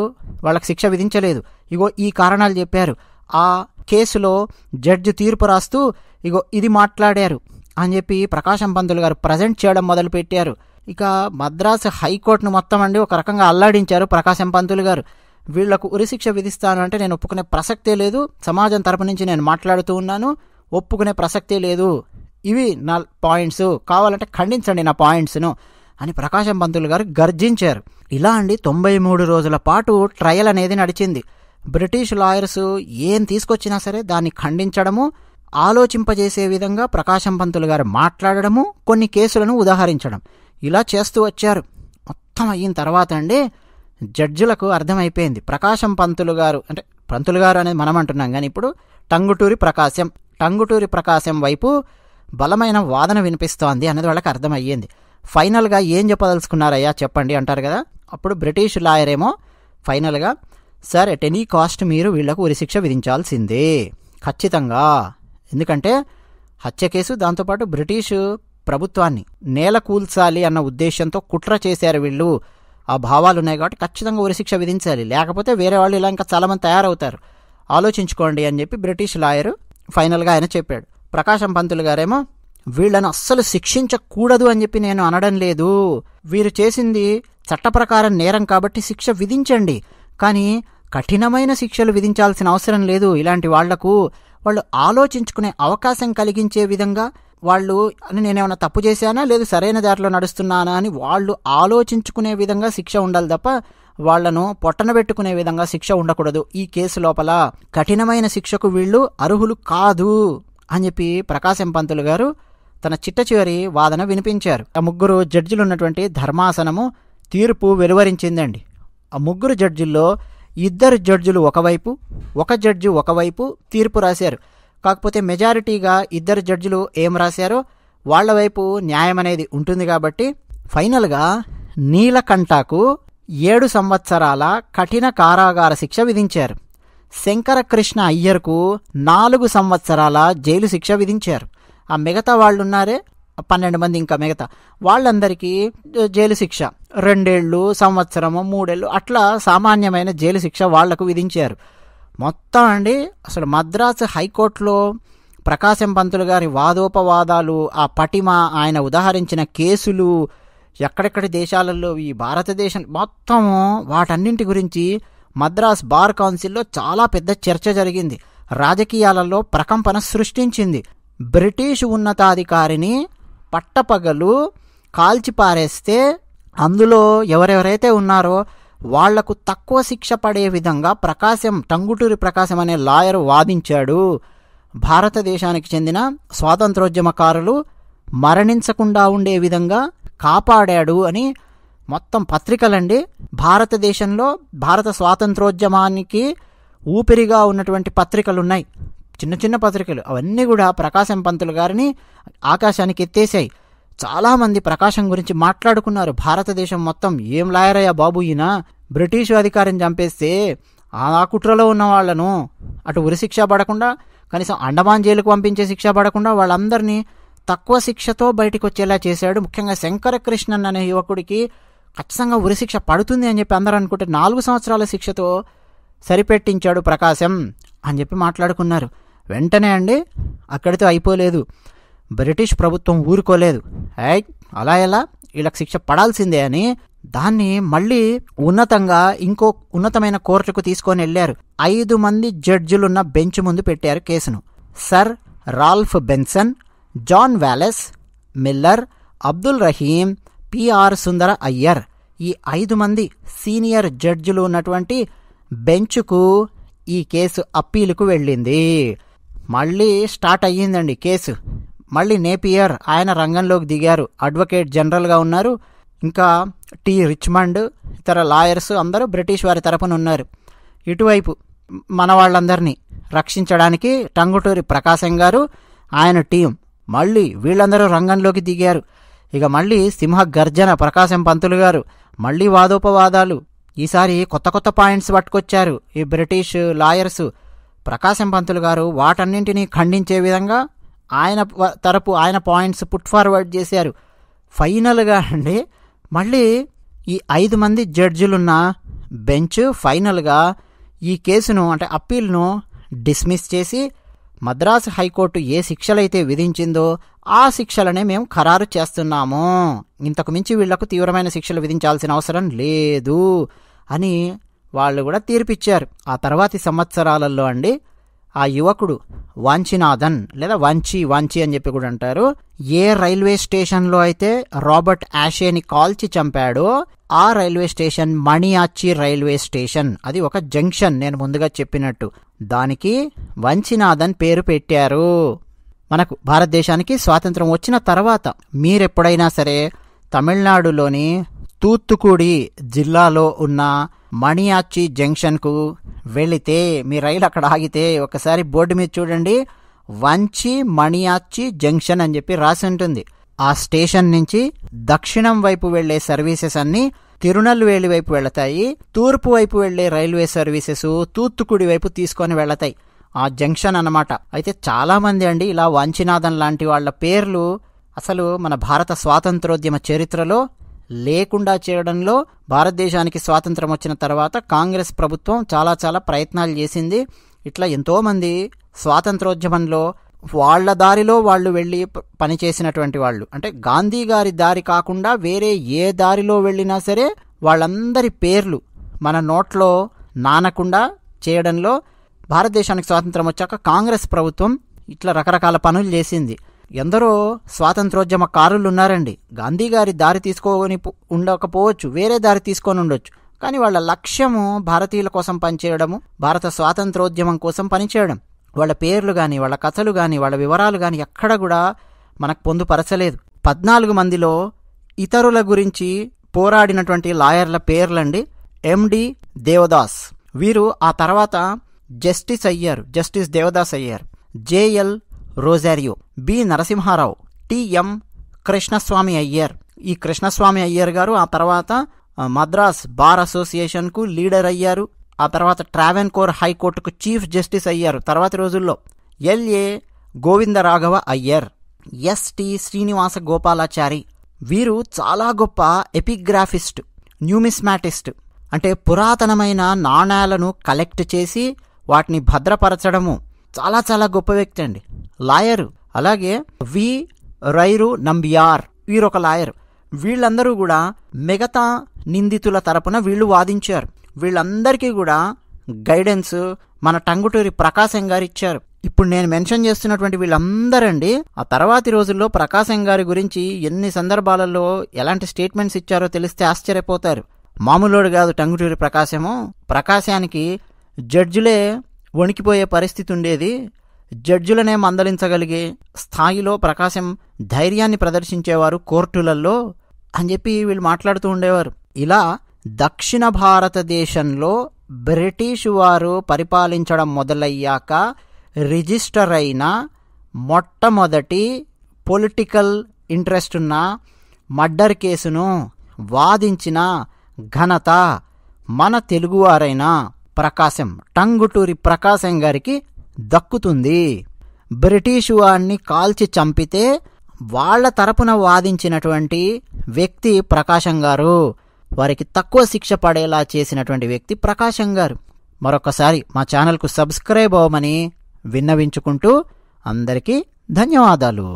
వాళ్ళకి శిక్ష విధించలేదు, ఇగో ఈ కారణాలు చెప్పారు. ఆ కేసులో జడ్జి తీర్పు రాస్తూ ఇగో ఇది మాట్లాడారు అని చెప్పి ప్రకాశం పంతులు గారు ప్రజెంట్ చేయడం మొదలుపెట్టారు. ఇక మద్రాసు హైకోర్టును మొత్తం అండి ఒక రకంగా అల్లాడించారు ప్రకాశం పంతులు గారు. వీళ్లకు ఉరిశిక్ష విధిస్తాను అంటే నేను ఒప్పుకునే ప్రసక్తే లేదు, సమాజం తరపు నుంచి నేను మాట్లాడుతూ ఉన్నాను, ఒప్పుకునే ప్రసక్తే లేదు, ఇవి నా పాయింట్స్, కావాలంటే ఖండించండి నా పాయింట్స్ను అని ప్రకాశం పంతులు గారు గర్జించారు. ఇలా అండి 93 రోజుల పాటు ట్రయల్ అనేది నడిచింది. బ్రిటిష్ లాయర్స్ ఏం తీసుకొచ్చినా సరే దాన్ని ఖండించడము, ఆలోచింపజేసే విధంగా ప్రకాశం పంతులు గారు మాట్లాడడము, కొన్ని కేసులను ఉదాహరించడం, ఇలా చేస్తూ వచ్చారు. మొత్తం అయిన తర్వాత అండి జడ్జిలకు అర్థమైపోయింది ప్రకాశం పంతులు గారు, అంటే పంతులు గారు అనేది మనం అంటున్నాం కానీ ఇప్పుడు టంగుటూరి ప్రకాశం, టంగుటూరి ప్రకాశం వైపు బలమైన వాదన వినిపిస్తోంది అన్నది వాళ్ళకి అర్థమయ్యింది. ఫైనల్గా ఏం చెప్పదలుచుకున్నారయ్యా చెప్పండి అంటారు కదా. అప్పుడు బ్రిటిష్ లాయర్ ఏమో ఫైనల్గా, సార్ ఎట్ ఎనీ కాస్ట్ మీరు వీళ్లకు ఉరిశిక్ష విధించాల్సిందే ఖచ్చితంగా, ఎందుకంటే హత్య కేసు, దాంతోపాటు బ్రిటిష్ ప్రభుత్వాన్ని నేల కూల్చాలి అన్న ఉద్దేశంతో కుట్ర చేశారు వీళ్ళు, ఆ భావాలు ఉన్నాయి కాబట్టి ఖచ్చితంగా ఉరిశిక్ష విధించాలి, లేకపోతే వేరే వాళ్ళు ఇలా ఇంకా చాలామంది తయారవుతారు, ఆలోచించుకోండి అని చెప్పి బ్రిటిష్ లాయరు ఫైనల్గా ఆయన చెప్పాడు. ప్రకాశం పంతులు గారేమో వీళ్ళను అస్సలు శిక్షించకూడదు అని చెప్పి నేను అనడం లేదు, వీరు చేసింది చట్ట ప్రకారం నేరం కాబట్టి శిక్ష విధించండి, కానీ కఠినమైన శిక్షలు విధించాల్సిన అవసరం లేదు. ఇలాంటి వాళ్లకు వాళ్ళు ఆలోచించుకునే అవకాశం కలిగించే విధంగా, వాళ్ళు నేనేమన్నా తప్పు చేశానా లేదు సరైన దారిలో నడుస్తున్నానా అని వాళ్ళు ఆలోచించుకునే విధంగా శిక్ష ఉండాలి తప్ప వాళ్లను పొట్టనబెట్టుకునే విధంగా శిక్ష ఉండకూడదు. ఈ కేసు లోపల కఠినమైన శిక్షకు వీళ్ళు అర్హులు కాదు అని చెప్పి ప్రకాశం పంతులు గారు తన చిట్ట చివరి వాదన వినిపించారు. ఆ 3 జడ్జిలు ఉన్నటువంటి ధర్మాసనము తీర్పు వెలువరించిందండి. ఆ 3 జడ్జిల్లో 2 జడ్జిలు ఒకవైపు, 1 జడ్జి ఒకవైపు తీర్పు రాశారు. కాకపోతే మెజారిటీగా 2 జడ్జిలు ఏం రాశారో వాళ్ల వైపు న్యాయం అనేది ఉంటుంది కాబట్టి ఫైనల్గా నీలకంఠకు 7 సంవత్సరాల కఠిన కారాగార శిక్ష విధించారు. శంకరకృష్ణ అయ్యర్కు 4 సంవత్సరాల జైలు శిక్ష విధించారు. ఆ మిగతా వాళ్ళున్నారే 12 మంది, ఇంకా మిగతా వాళ్ళందరికీ జైలు శిక్ష 2 ఏళ్ళు, సంవత్సరము, 3 ఏళ్ళు అట్లా సామాన్యమైన జైలు శిక్ష వాళ్లకు విధించారు. మొత్తం అండి అసలు మద్రాసు హైకోర్టులో ప్రకాశం పంతులు గారి వాదోపవాదాలు, ఆ పటిమ, ఆయన ఉదాహరించిన కేసులు, ఎక్కడెక్కడి దేశాలలో ఈ భారతదేశం మొత్తము వాటన్నింటి గురించి మద్రాస్ బార్ కౌన్సిల్లో చాలా పెద్ద చర్చ జరిగింది. రాజకీయాలలో ప్రకంపన సృష్టించింది. బ్రిటిష్ ఉన్నతాధికారిని పట్టపగలు కాల్చిపారేస్తే అందులో ఎవరెవరైతే ఉన్నారో వాళ్లకు తక్కువ శిక్ష పడే విధంగా టంగుటూరి ప్రకాశం అనే లాయరు వాదించాడు. భారతదేశానికి చెందిన స్వాతంత్రోద్యమకారులు మరణించకుండా ఉండే విధంగా కాపాడాడు అని మొత్తం పత్రికలండి. భారతదేశంలో భారత స్వాతంత్రోద్యమానికి ఊపిరిగా ఉన్నటువంటి పత్రికలున్నాయి, చిన్న చిన్న పత్రికలు, అవన్నీ కూడా ప్రకాశం పంతులు గారిని ఆకాశానికి ఎత్తేసాయి. చాలామంది ప్రకాశం గురించి మాట్లాడుకున్నారు. భారతదేశం మొత్తం ఏం లాయరయ్యా బాబు ఈయన, బ్రిటిషు అధికారిని చంపేస్తే ఆ కుట్రలో ఉన్న వాళ్లను అటు ఉరిశిక్ష పడకుండా కనీసం అండమాన్ జైలుకు పంపించే శిక్ష పడకుండా వాళ్ళందరినీ తక్కువ శిక్షతో బయటకు వచ్చేలా చేశాడు. ముఖ్యంగా శంకరకృష్ణన్ అనే యువకుడికి ఖచ్చితంగా ఉరిశిక్ష పడుతుంది అని చెప్పి అందరూ అనుకుంటే 4 సంవత్సరాల శిక్షతో సరిపెట్టించాడు ప్రకాశం అని చెప్పి మాట్లాడుకున్నారు. వెంటనే అండి అక్కడితో అయిపోలేదు, బ్రిటిష్ ప్రభుత్వం ఊరుకోలేదు. అలా ఎలా, వీళ్ళకి శిక్ష పడాల్సిందే అని దాన్ని మళ్ళీ ఇంకో ఉన్నతమైన కోర్టుకు తీసుకొని వెళ్లారు. 5 మంది జడ్జిలున్న బెంచ్ ముందు పెట్టారు కేసును. Sir Ralph Benson, John Wallace, Miller, Abdul Rahim, PR Sundara Ayyar, ఈ 5 మంది సీనియర్ జడ్జిలు ఉన్నటువంటి బెంచ్కు ఈ కేసు అప్పీలుకు వెళ్ళింది. మళ్ళీ స్టార్ట్ అయ్యిందండి కేసు. మళ్ళీ నేపియర్ ఆయన రంగంలోకి దిగారు, అడ్వకేట్ జనరల్గా ఉన్నారు. ఇంకా టి రిచ్మండ్, ఇతర లాయర్స్ అందరూ బ్రిటిష్ వారి తరపున ఉన్నారు. ఇటువైపు మన వాళ్ళందరినీ రక్షించడానికి టంగుటూరి ప్రకాశం గారు, ఆయన టీం, మళ్ళీ వీళ్ళందరూ రంగంలోకి దిగారు. ఇక మళ్ళీ సింహ గర్జన ప్రకాశం పంతులు గారు, మళ్ళీ వాదోపవాదాలు. ఈసారి కొత్త కొత్త పాయింట్స్ పట్టుకొచ్చారు ఈ బ్రిటిష్ లాయర్స్. ప్రకాశం పంతులు గారు వాటన్నింటినీ ఖండించే విధంగా ఆయన పాయింట్స్ పుట్ ఫార్వర్డ్ చేశారు. ఫైనల్గా అండి మళ్ళీ ఈ 5 మంది జడ్జిలున్న బెంచ్ ఫైనల్గా ఈ కేసును అంటే అప్పీల్ను డిస్మిస్ చేసి మద్రాసు హైకోర్టు ఏ శిక్షలైతే విధించిందో ఆ శిక్షలనే మేము ఖరారు చేస్తున్నాము, ఇంతకు మించి వీళ్లకు తీవ్రమైన శిక్షలు విధించాల్సిన అవసరం లేదు అని వాళ్ళు కూడా తీర్పిచ్చారు. ఆ తర్వాతి సంవత్సరాలలో అండి ఆ యువకుడు వాంచినాథన్ లేదా వాంచి అని చెప్పి కూడా అంటారు, ఏ రైల్వే స్టేషన్లో అయితే రాబర్ట్ యాషేని కాల్చి చంపాడో ఆ రైల్వే స్టేషన్ మణియాచి రైల్వే స్టేషన్, అది ఒక జంక్షన్ నేను ముందుగా చెప్పినట్టు, దానికి వాంచినాథన్ పేరు పెట్టారు. మనకు భారతదేశానికి స్వాతంత్రం వచ్చిన తర్వాత మీరెప్పుడైనా సరే తమిళనాడులోని తూత్తుకుడి జిల్లాలో ఉన్న మణియాచి జంక్షన్కు వెళితే మీ రైలు అక్కడ ఆగితే ఒకసారి బోర్డు మీద చూడండి, వంచి మణియాచ్చి జంక్షన్ అని చెప్పి రాసి ఉంటుంది. ఆ స్టేషన్ నుంచి దక్షిణం వైపు వెళ్లే సర్వీసెస్ అన్నీ తిరునల్వేలి వైపు వెళతాయి. తూర్పు వైపు వెళ్లే రైల్వే సర్వీసెస్ తూత్తుకుడి వైపు తీసుకొని వెళతాయి. ఆ జంక్షన్ అన్నమాట. అయితే చాలామంది అండి ఇలా వాంచినాథన్ లాంటి వాళ్ళ పేర్లు అసలు మన భారత స్వాతంత్రోద్యమ చరిత్రలో లేకుండా చేయడంలో భారతదేశానికి స్వాతంత్రం వచ్చిన తర్వాత కాంగ్రెస్ ప్రభుత్వం చాలా చాలా ప్రయత్నాలు చేసింది. ఇట్లా ఎంతోమంది స్వాతంత్రోద్యమంలో వాళ్ల దారిలో వాళ్ళు వెళ్ళి పనిచేసినటువంటి వాళ్ళు, అంటే గాంధీ గారి దారి కాకుండా వేరే ఏ దారిలో వెళ్ళినా సరే వాళ్ళందరి పేర్లు మన నోట్లో నానకుండా చేయడంలో భారతదేశానికి స్వాతంత్రం వచ్చాక కాంగ్రెస్ ప్రభుత్వం ఇట్లా రకరకాల పనులు చేసింది. ఎందరో స్వాతంత్రోద్యమకారులు ఉన్నారండి. గాంధీ గారి దారి తీసుకొని ఉండకపోవచ్చు, వేరే దారి తీసుకొని ఉండొచ్చు, కానీ వాళ్ళ లక్ష్యము భారతీయుల కోసం పనిచేయడము, భారత స్వాతంత్రోద్యమం కోసం పనిచేయడం. వాళ్ళ పేర్లు కానీ, వాళ్ళ కథలు కానీ, వాళ్ళ వివరాలు కానీ ఎక్కడ కూడా మనకు పొందుపరచలేదు. 14 మందిలో ఇతరుల గురించి పోరాడినటువంటి లాయర్ల పేర్లండి. ఎండి దేవదాస్, వీరు ఆ తర్వాత జస్టిస్ దేవదాస్ అయ్యారు. JL Rosario, B Narasimha Rao, TM Krishnaswami Ayyar. ఈ కృష్ణస్వామి అయ్యర్ గారు ఆ తర్వాత మద్రాస్ బార్ అసోసియేషన్కు లీడర్ అయ్యారు. ఆ తర్వాత ట్రావెన్కోర్ హైకోర్టుకు చీఫ్ జస్టిస్ అయ్యారు తర్వాతి రోజుల్లో. ఎల్ఏ గోవిందరాఘవ అయ్యర్, ఎస్టి శ్రీనివాస గోపాలాచారి, వీరు చాలా గొప్ప ఎపిగ్రాఫిస్ట్, న్యూమిస్మాటిస్ట్, అంటే పురాతనమైన నాణాలను కలెక్ట్ చేసి వాటిని భద్రపరచడము చాలా చాలా గొప్ప వ్యక్తి అండి, లాయరు. అలాగే వి రైరు నంబియార్, వీరొక లాయరు. వీళ్ళందరూ కూడా మిగతా నిందితుల తరపున వీళ్ళు వాదించారు. వీళ్ళందరికీ కూడా గైడెన్స్ మన టంగుటూరి ప్రకాశం గారు ఇచ్చారు. ఇప్పుడు నేను మెన్షన్ చేస్తున్నటువంటి వీళ్ళందరండి ఆ తర్వాతి రోజుల్లో ప్రకాశం గారి గురించి ఎన్ని సందర్భాలలో ఎలాంటి స్టేట్మెంట్స్ ఇచ్చారో తెలిస్తే ఆశ్చర్యపోతారు. మామూలుడు కాదు టంగుటూరి ప్రకాశము. ప్రకాశానికి జడ్జిలే వణికిపోయే పరిస్థితి ఉండేది. జడ్జిలనే మందలించగలిగే స్థాయిలో ప్రకాశం ధైర్యాన్ని ప్రదర్శించేవారు కోర్టులలో అని చెప్పి వీళ్ళు మాట్లాడుతూ ఉండేవారు. ఇలా దక్షిణ భారతదేశంలో బ్రిటిష్ వారు పరిపాలించడం మొదలయ్యాక రిజిస్టర్ అయిన మొట్టమొదటి పొలిటికల్ ఇంట్రెస్ట్ ఉన్న మర్డర్ కేసును వాదించిన ఘనత మన తెలుగువారైన ప్రకాశం, టంగుటూరి ప్రకాశం గారికి దక్కుతుంది. బ్రిటిష్ వారిని కాల్చి చంపితే వాళ్ల తరపున వాదించినటువంటి వ్యక్తి ప్రకాశం గారు. వారికి తక్కువ శిక్ష పడేలా చేసినటువంటి వ్యక్తి ప్రకాశం గారు. మరొకసారి మా ఛానల్కు సబ్స్క్రైబ్ అవ్వమని విన్నవించుకుంటూ అందరికీ ధన్యవాదాలు.